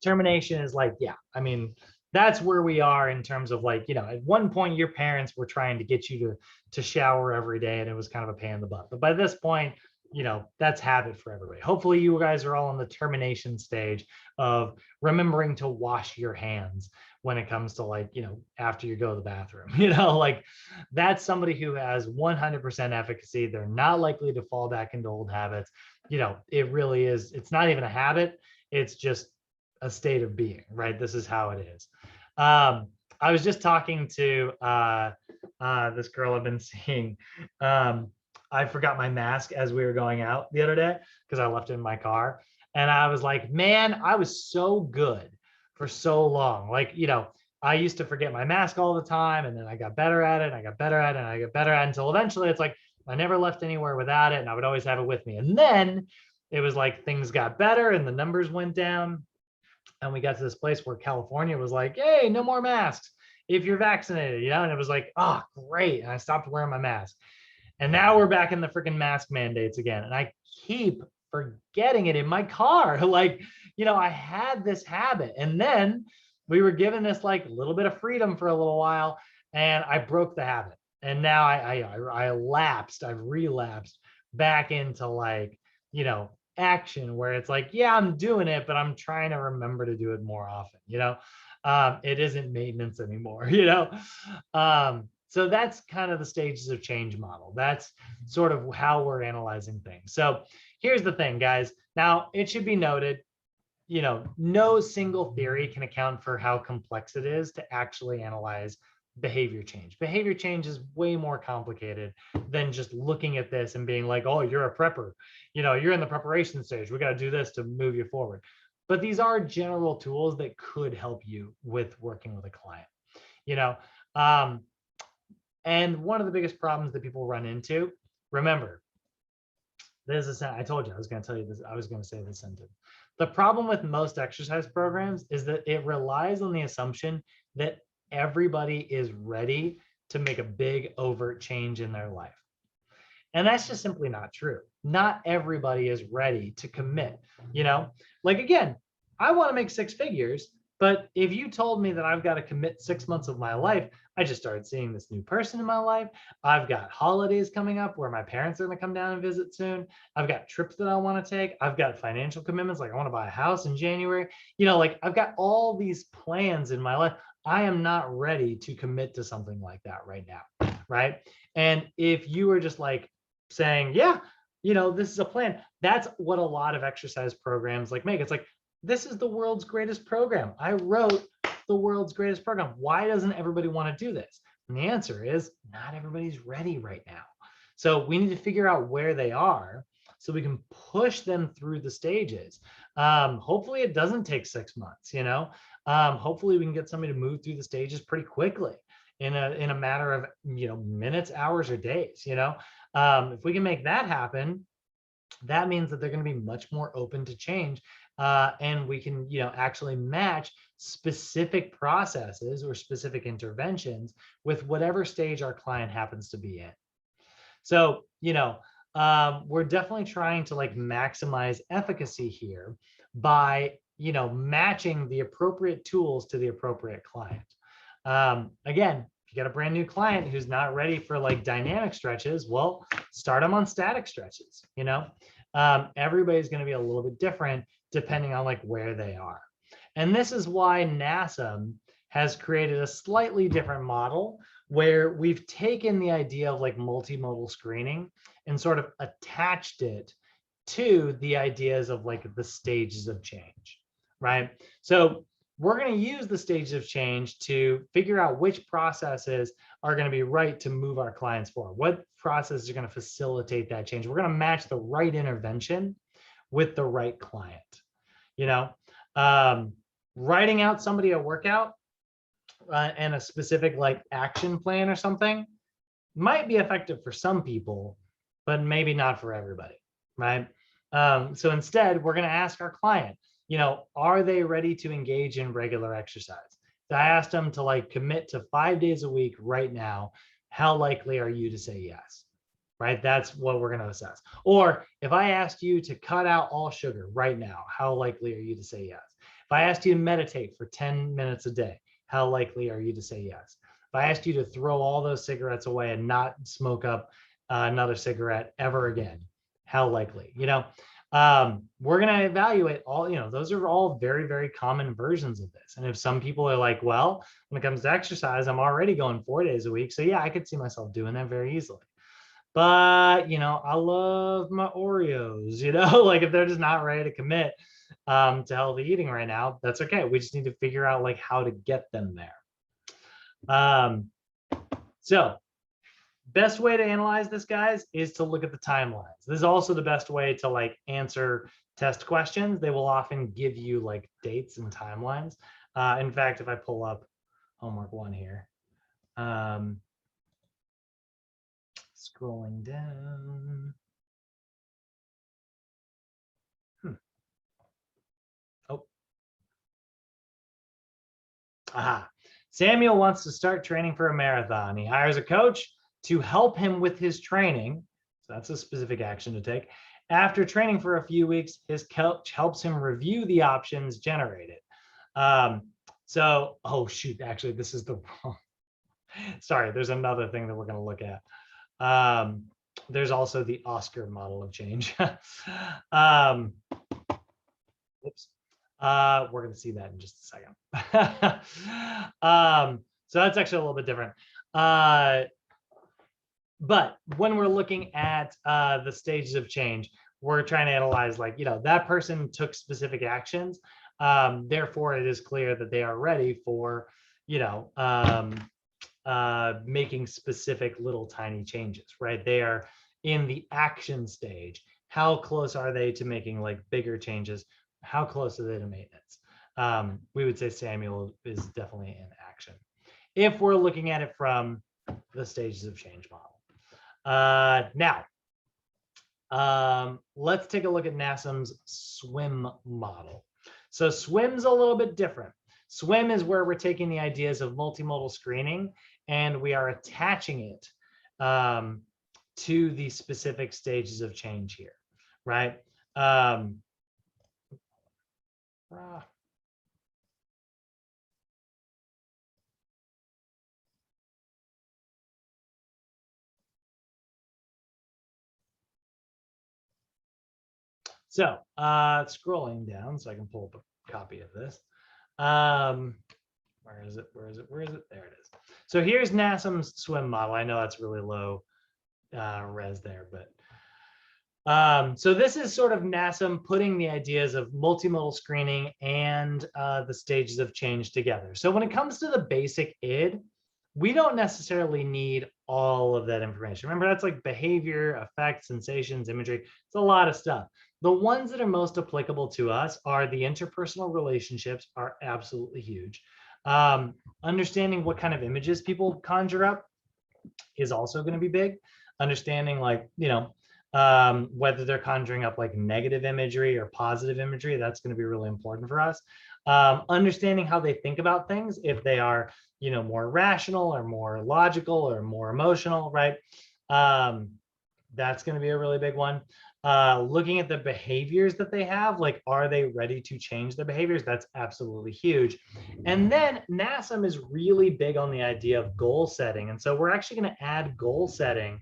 Termination is like, yeah, I mean, that's where we are in terms of like, at one point your parents were trying to get you to shower every day and it was kind of a pain in the butt. But by this point, that's habit for everybody. Hopefully you guys are all in the termination stage of remembering to wash your hands when it comes to like, after you go to the bathroom, like that's somebody who has 100% efficacy. They're not likely to fall back into old habits. It really is. It's not even a habit. It's just a state of being, right? This is how it is. I was just talking to this girl I've been seeing. I forgot my mask as we were going out the other day because I left it in my car. And I was like, man, I was so good for so long. Like, I used to forget my mask all the time. And then I got better at it. And I got better at it. And I got better at it until eventually it's like, I never left anywhere without it. And I would always have it with me. And then it was like things got better and the numbers went down. And we got to this place where California was like, hey, no more masks if you're vaccinated, and it was like, oh, great. And I stopped wearing my mask. And now we're back in the freaking mask mandates again. And I keep forgetting it in my car. Like, I had this habit. And then we were given this like little bit of freedom for a little while. And I broke the habit. And now I lapsed, I've relapsed back into like, action where it's like, yeah, I'm doing it, but I'm trying to remember to do it more often, It isn't maintenance anymore, you know? So that's kind of the stages of change model. That's sort of how we're analyzing things. So here's the thing, guys. Now, it should be noted, you know, no single theory can account for how complex it is to actually analyze behavior change. Behavior change is way more complicated than just looking at this and being like, oh, you're a prepper. You know, you're in the preparation stage. We got to do this to move you forward. But these are general tools that could help you with working with a client, you know. And one of the biggest problems that people run into, remember, this is, I told you I was going to tell you this, I was going to say this sentence. The problem with most exercise programs is that it relies on the assumption that everybody is ready to make a big overt change in their life. And that's just simply not true. Not everybody is ready to commit, you know, like, again, I want to make six figures, but if you told me that I've got to commit 6 months of my life, I just started seeing this new person in my life. I've got holidays coming up where my parents are going to come down and visit soon. I've got trips that I want to take. I've got financial commitments. Like I want to buy a house in January. You know, like I've got all these plans in my life. I am not ready to commit to something like that right now. Right. And if you were just like saying, yeah, you know, this is a plan, that's what a lot of exercise programs like make. It's like, this is the world's greatest program. I wrote the world's greatest program. Why doesn't everybody want to do this? And the answer is not everybody's ready right now. So we need to figure out where they are so we can push them through the stages. Hopefully it doesn't take 6 months, you know. Hopefully we can get somebody to move through the stages pretty quickly in a matter of, you know, minutes, hours, or days, you know. If we can make that happen, that means that they're going to be much more open to change. And we can, you know, actually match specific processes or specific interventions with whatever stage our client happens to be in. So, you know, we're definitely trying to like maximize efficacy here by, you know, matching the appropriate tools to the appropriate client. Again, if you got a brand new client who's not ready for like dynamic stretches, well, start them on static stretches, you know. Everybody's going to be a little bit different depending on like where they are. And this is why NASA has created a slightly different model where we've taken the idea of like multimodal screening and sort of attached it to the ideas of like the stages of change, right? So we're going to use the stages of change to figure out which processes are going to be right to move our clients forward. What processes are going to facilitate that change? We're going to match the right intervention with the right client. You know, writing out somebody a workout and a specific like action plan or something might be effective for some people, but maybe not for everybody, right? So instead, we're going to ask our client, you know, are they ready to engage in regular exercise? So I asked them to like commit to 5 days a week right now. How likely are you to say yes? Right? That's what we're going to assess. Or if I asked you to cut out all sugar right now, how likely are you to say yes? If I asked you to meditate for 10 minutes a day, how likely are you to say yes? If I asked you to throw all those cigarettes away and not smoke up another cigarette ever again, how likely? You know, we're going to evaluate all, you know, those are all very, very common versions of this. And if some people are like, well, when it comes to exercise, I'm already going 4 days a week. So yeah, I could see myself doing that very easily. But, you know, I love my Oreos, you know, like if they're just not ready to commit to healthy eating right now, that's okay. We just need to figure out like how to get them there. So best way to analyze this, guys, is to look at the timelines. This is also the best way to like answer test questions. They will often give you like dates and timelines. In fact, if I pull up homework 1 here, scrolling down. Oh. Aha. Samuel wants to start training for a marathon. He hires a coach to help him with his training. So that's a specific action to take. After training for a few weeks, his coach helps him review the options generated. So, oh shoot, actually, this is the wrong. Sorry, there's another thing that we're going to look at. There's also the Oscar model of change. Oops. We're going to see that in just a second. So that's actually a little bit different. But when we're looking at the stages of change, we're trying to analyze, like, that person took specific actions. Therefore, it is clear that they are ready for, making specific little tiny changes, right? They are in the action stage. How close are they to making like bigger changes? How close are they to maintenance? We would say Samuel is definitely in action if we're looking at it from the stages of change model. Now, let's take a look at NASM's SWIM model. So SWIM's a little bit different. SWIM is where we're taking the ideas of multimodal screening and we are attaching it to the specific stages of change here, right? So scrolling down so I can pull up a copy of this. Where is it? Where is it? Where is it? There it is. So here's NASM's SWIM model. I know that's really low res there, but so this is sort of NASM putting the ideas of multimodal screening and the stages of change together. So when it comes to the basic id, we don't necessarily need all of that information. Remember, that's like behavior, effects, sensations, imagery. It's a lot of stuff. The ones that are most applicable to us are the interpersonal relationships are absolutely huge. Understanding what kind of images people conjure up is also going to be big. Understanding, like, whether they're conjuring up like negative imagery or positive imagery, that's going to be really important for us. Understanding how they think about things, if they are, more rational or more logical or more emotional, right? That's going to be a really big one. Looking at the behaviors that they have, like, are they ready to change their behaviors? That's absolutely huge. And then NASM is really big on the idea of goal setting. And so we're actually going to add goal setting,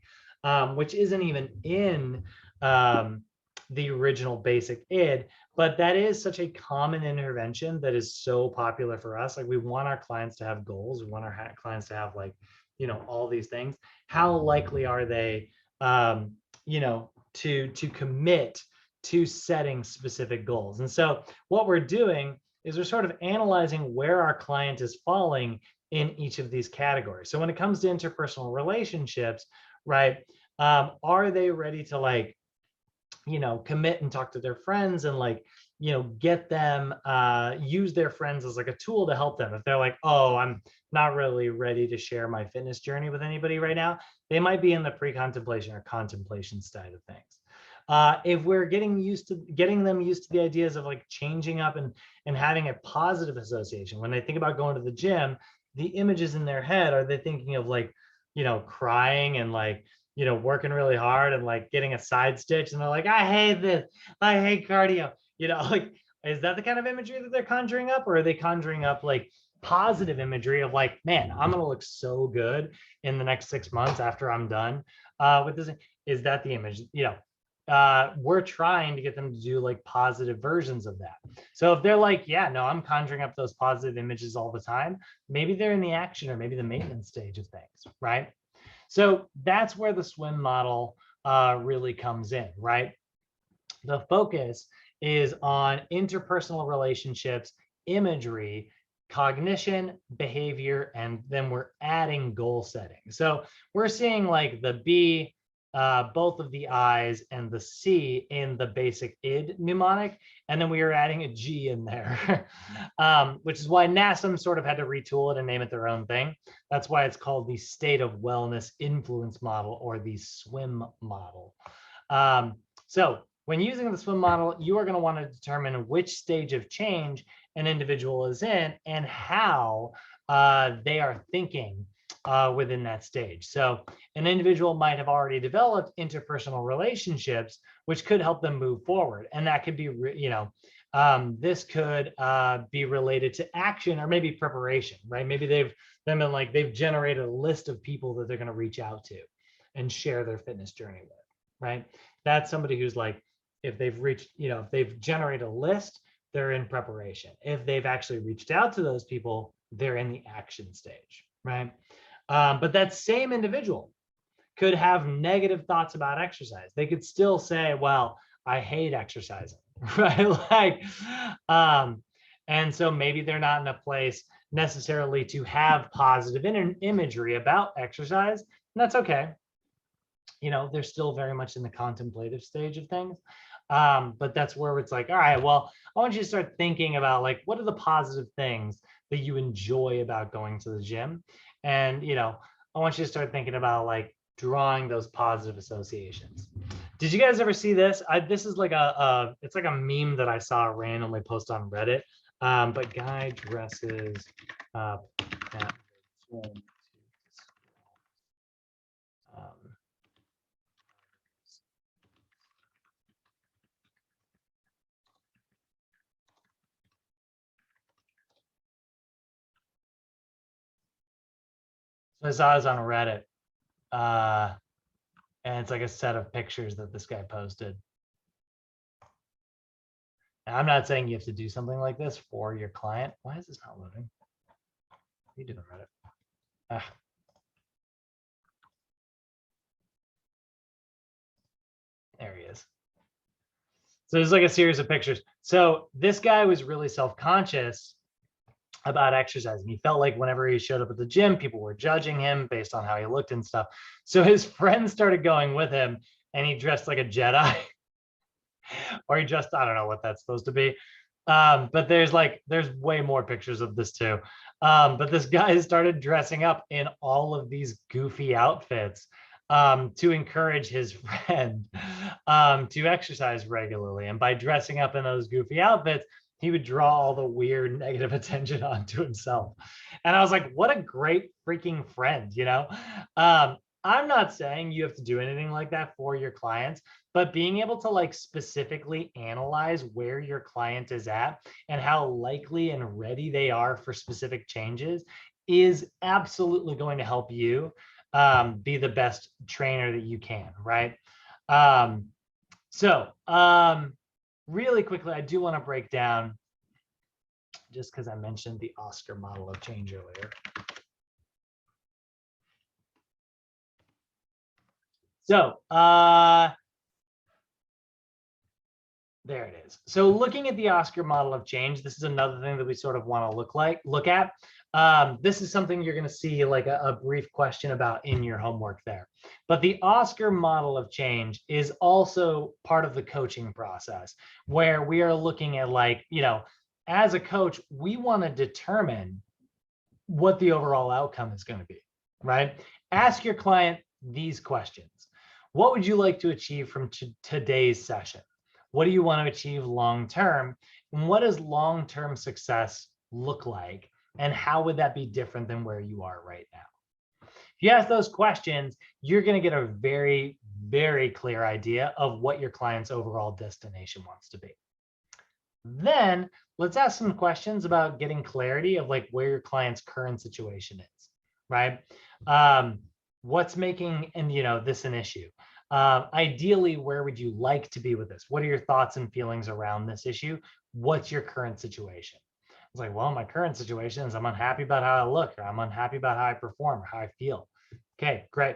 which isn't even in the original basic id, but that is such a common intervention that is so popular for us. Like, we want our clients to have goals. We want our clients to have, like, all these things. How likely are they, to commit to setting specific goals? And so what we're doing is we're sort of analyzing where our client is falling in each of these categories. So when it comes to interpersonal relationships, right, are they ready to, like, commit and talk to their friends and, like, get them, use their friends as like a tool to help them? If they're like, oh, I'm not really ready to share my fitness journey with anybody right now, they might be in the pre-contemplation or contemplation side of things. If we're getting them used to the ideas of, like, changing up and having a positive association, when they think about going to the gym, the images in their head, are they thinking of, like, crying and, like, working really hard and, like, getting a side stitch, and they're like, I hate this, I hate cardio, like, is that the kind of imagery that they're conjuring up? Or are they conjuring up, like, positive imagery of, like, man, I'm gonna look so good in the next 6 months after I'm done with this? Is that the image? We're trying to get them to do, like, positive versions of that. So if they're like, yeah, no, I'm conjuring up those positive images all the time, maybe they're in the action or maybe the maintenance stage of things, right? So that's where the SWIM model really comes in, right? The focus is on interpersonal relationships, imagery, cognition, behavior, and then we're adding goal setting. So we're seeing, like, the B, both of the I's, and the C in the basic id mnemonic, and then we are adding a G in there, which is why NASM sort of had to retool it and name it their own thing. That's why it's called the State of Wellness Influence Model, or the SWIM model. So when using the SWIM model, you are going to want to determine which stage of change an individual is in and how they are thinking within that stage. So an individual might have already developed interpersonal relationships, which could help them move forward. And that could be, this could be related to action or maybe preparation, right? Maybe they've generated a list of people that they're going to reach out to and share their fitness journey with, right? That's somebody who's, like, if they've reached, if they've generated a list, they're in preparation. If they've actually reached out to those people, they're in the action stage, right? But that same individual could have negative thoughts about exercise. They could still say, well, I hate exercising, right? Like, and so maybe they're not in a place necessarily to have positive imagery about exercise, and that's okay. You know, they're still very much in the contemplative stage of things. But that's where it's like, all right, well, I want you to start thinking about like, what are the positive things that you enjoy about going to the gym? And, you know, I want you to start thinking about like drawing those positive associations. Did you guys ever see this? This is like it's like a meme that I saw randomly post on Reddit. But guy dresses up at the gym. So I saw this on Reddit, and it's like a set of pictures that this guy posted. And I'm not saying you have to do something like this for your client. Why is this not loading? What are you doing, Reddit? There he is. So there's like a series of pictures. So this guy was really self-conscious about exercising. He felt like whenever he showed up at the gym, people were judging him based on how he looked and stuff. So his friends started going with him, and he dressed like a Jedi. Or he dressed, I don't know what that's supposed to be. But there's way more pictures of this too. But this guy started dressing up in all of these goofy outfits to encourage his friend to exercise regularly. And by dressing up in those goofy outfits, he would draw all the weird negative attention onto himself. And I was like, what a great freaking friend, you know? I'm not saying you have to do anything like that for your clients, but being able to like specifically analyze where your client is at and how likely and ready they are for specific changes is absolutely going to help you be the best trainer that you can, right? Really quickly, I do want to break down, just because I mentioned the Oscar model of change earlier. So there it is. So looking at the Oscar model of change, this is another thing that we sort of want to look at. This is something you're going to see like a brief question about in your homework there. But the Oscar model of change is also part of the coaching process, where we are looking at like, you know, as a coach, we want to determine what the overall outcome is going to be, right? Ask your client these questions. What would you like to achieve from today's session? What do you want to achieve long-term? And what does long-term success look like? And how would that be different than where you are right now? If you ask those questions, you're going to get a very, very clear idea of what your client's overall destination wants to be. Then let's ask some questions about getting clarity of like where your client's current situation is, right? What's making, and you know, this an issue? Ideally, where would you like to be with this? What are your thoughts and feelings around this issue? What's your current situation? It's like, well, my current situation is I'm unhappy about how I look, or I'm unhappy about how I perform, or how I feel. Okay, great.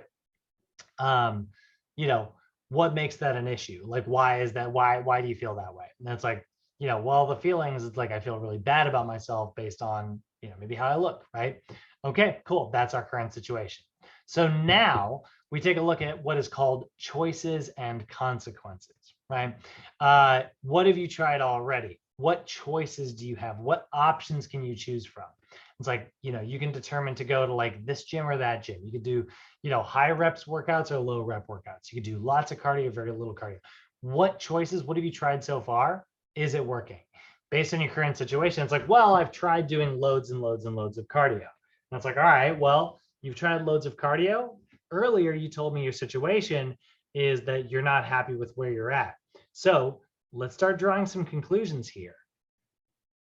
You know, what makes that an issue? Like, why is that? Why do you feel that way? And that's like, you know, well, the feelings, it's like I feel really bad about myself based on, you know, maybe how I look, right? Okay, cool. That's our current situation. So now we take a look at what is called choices and consequences, right? What have you tried already? What choices do you have? What options can you choose from? It's like, you know, you can determine to go to like this gym or that gym. You could do, you know, high reps workouts or low rep workouts. You could do lots of cardio, very little cardio. What choices, what have you tried so far? Is it working? Based on your current situation, it's like, well, I've tried doing loads and loads and loads of cardio. And it's like, all right, well, you've tried loads of cardio. Earlier, you told me your situation is that you're not happy with where you're at. So let's start drawing some conclusions here.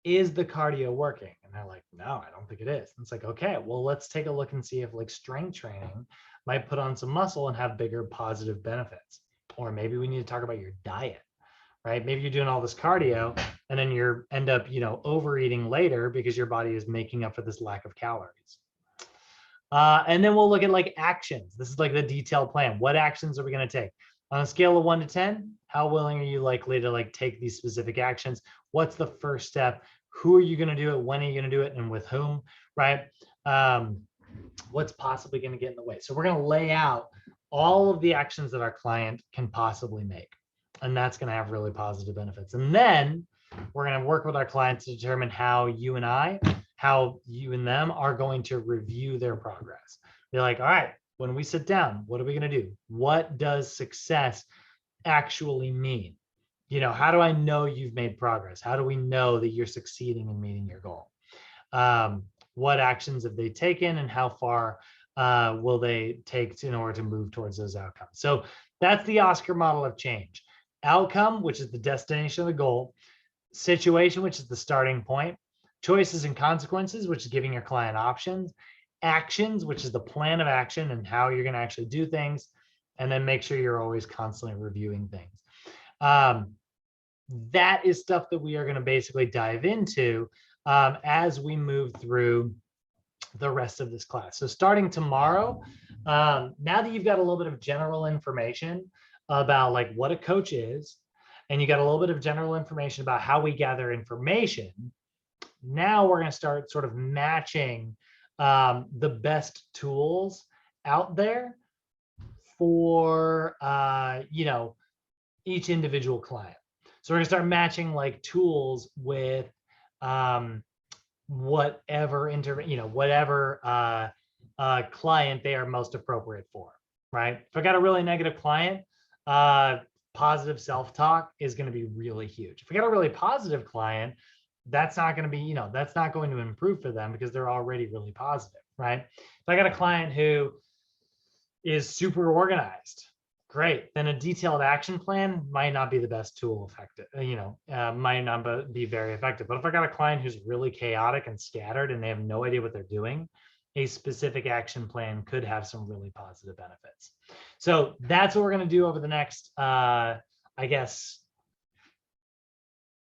Is the cardio working? And they're like, no, I don't think it is. And it's like, okay, well, let's take a look and see if like strength training might put on some muscle and have bigger positive benefits. Or maybe we need to talk about your diet, right? Maybe you're doing all this cardio and then you're end up, overeating later because your body is making up for this lack of calories. And then we'll look at like actions. This is like the detailed plan. What actions are we going to take? On a scale of 1 to 10, how willing are you likely to like take these specific actions? What's the first step? Who are you going to do it? When are you going to do it? And with whom, right? What's possibly going to get in the way? So we're going to lay out all of the actions that our client can possibly make. And that's going to have really positive benefits. And then we're going to work with our clients to determine how you and them are going to review their progress. Be like, all right, when we sit down, what are we going to do? What does success actually mean? How do I know you've made progress? How do we know that you're succeeding in meeting your goal? What actions have they taken and how far will they take in order to move towards those outcomes? So that's the Oscar model of change. Outcome, which is the destination of the goal. Situation, which is the starting point. Choices and consequences, which is giving your client options. Actions, which is the plan of action and how you're going to actually do things. And then make sure you're always constantly reviewing things. That is stuff that we are going to basically dive into as we move through the rest of this class. So starting tomorrow, now that you've got a little bit of general information about like what a coach is, and you got a little bit of general information about how we gather information, now we're going to start sort of matching the best tools out there for each individual client. So we're going to start matching like tools with whatever client they are most appropriate for, right? If I got a really negative client, positive self-talk is going to be really huge. If I got a really positive client, that's not going to be, that's not going to improve for them because they're already really positive, right? If I got a client who is super organized, great. Then a detailed action plan might not be the best tool effective, might not be very effective. But if I got a client who's really chaotic and scattered and they have no idea what they're doing, a specific action plan could have some really positive benefits. So that's what we're going to do over the next,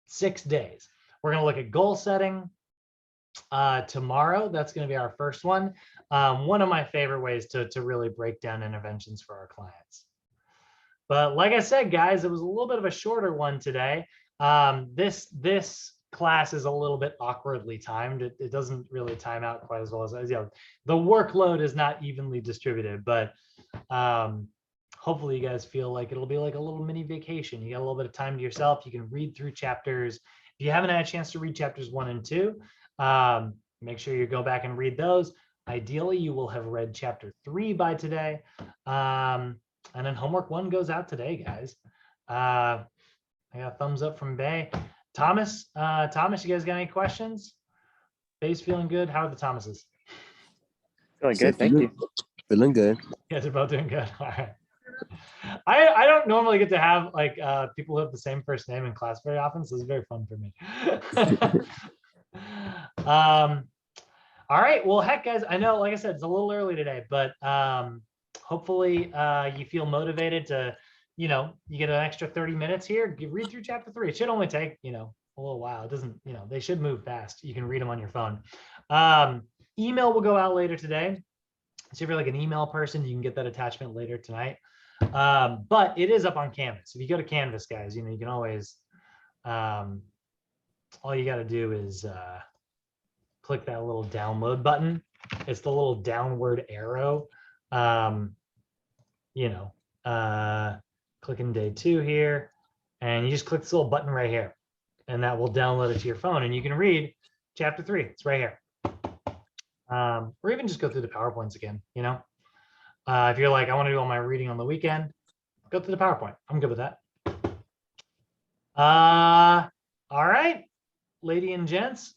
6 days. We're going to look at goal setting tomorrow. That's going to be our first one. One of my favorite ways to really break down interventions for our clients. But like I said, guys, it was a little bit of a shorter one today. This class is a little bit awkwardly timed. It doesn't really time out quite as well as the workload is not evenly distributed, but hopefully you guys feel like it'll be like a little mini vacation. You got a little bit of time to yourself. You can read through chapters. If you haven't had a chance to read chapters 1 and 2, make sure you go back and read those. Ideally, you will have read chapter 3 by today. And then homework 1 goes out today, guys. I got a thumbs up from Bay. Thomas, you guys got any questions? Bay's feeling good. How are the Thomases? Feeling good, thank you. Feeling good. You guys are both doing good. All right. I don't normally get to have like people who have the same first name in class very often, so it's very fun for me. All right. Well, heck, guys, I know, like I said, it's a little early today, but hopefully you feel motivated to, you get an extra 30 minutes here. Read through chapter 3. It should only take, a little while. It doesn't, they should move fast. You can read them on your phone. Email will go out later today. So if you're like an email person, you can get that attachment later tonight. But it is up on Canvas. If you go to Canvas, guys, you can always, all you got to do is click that little download button. It's the little downward arrow. Click in day 2 here, and you just click this little button right here, and that will download it to your phone, and you can read chapter 3. It's right here. Or even just go through the PowerPoints again. If you're like, I want to do all my reading on the weekend, go through the PowerPoint. I'm good with that. All right, ladies and gents,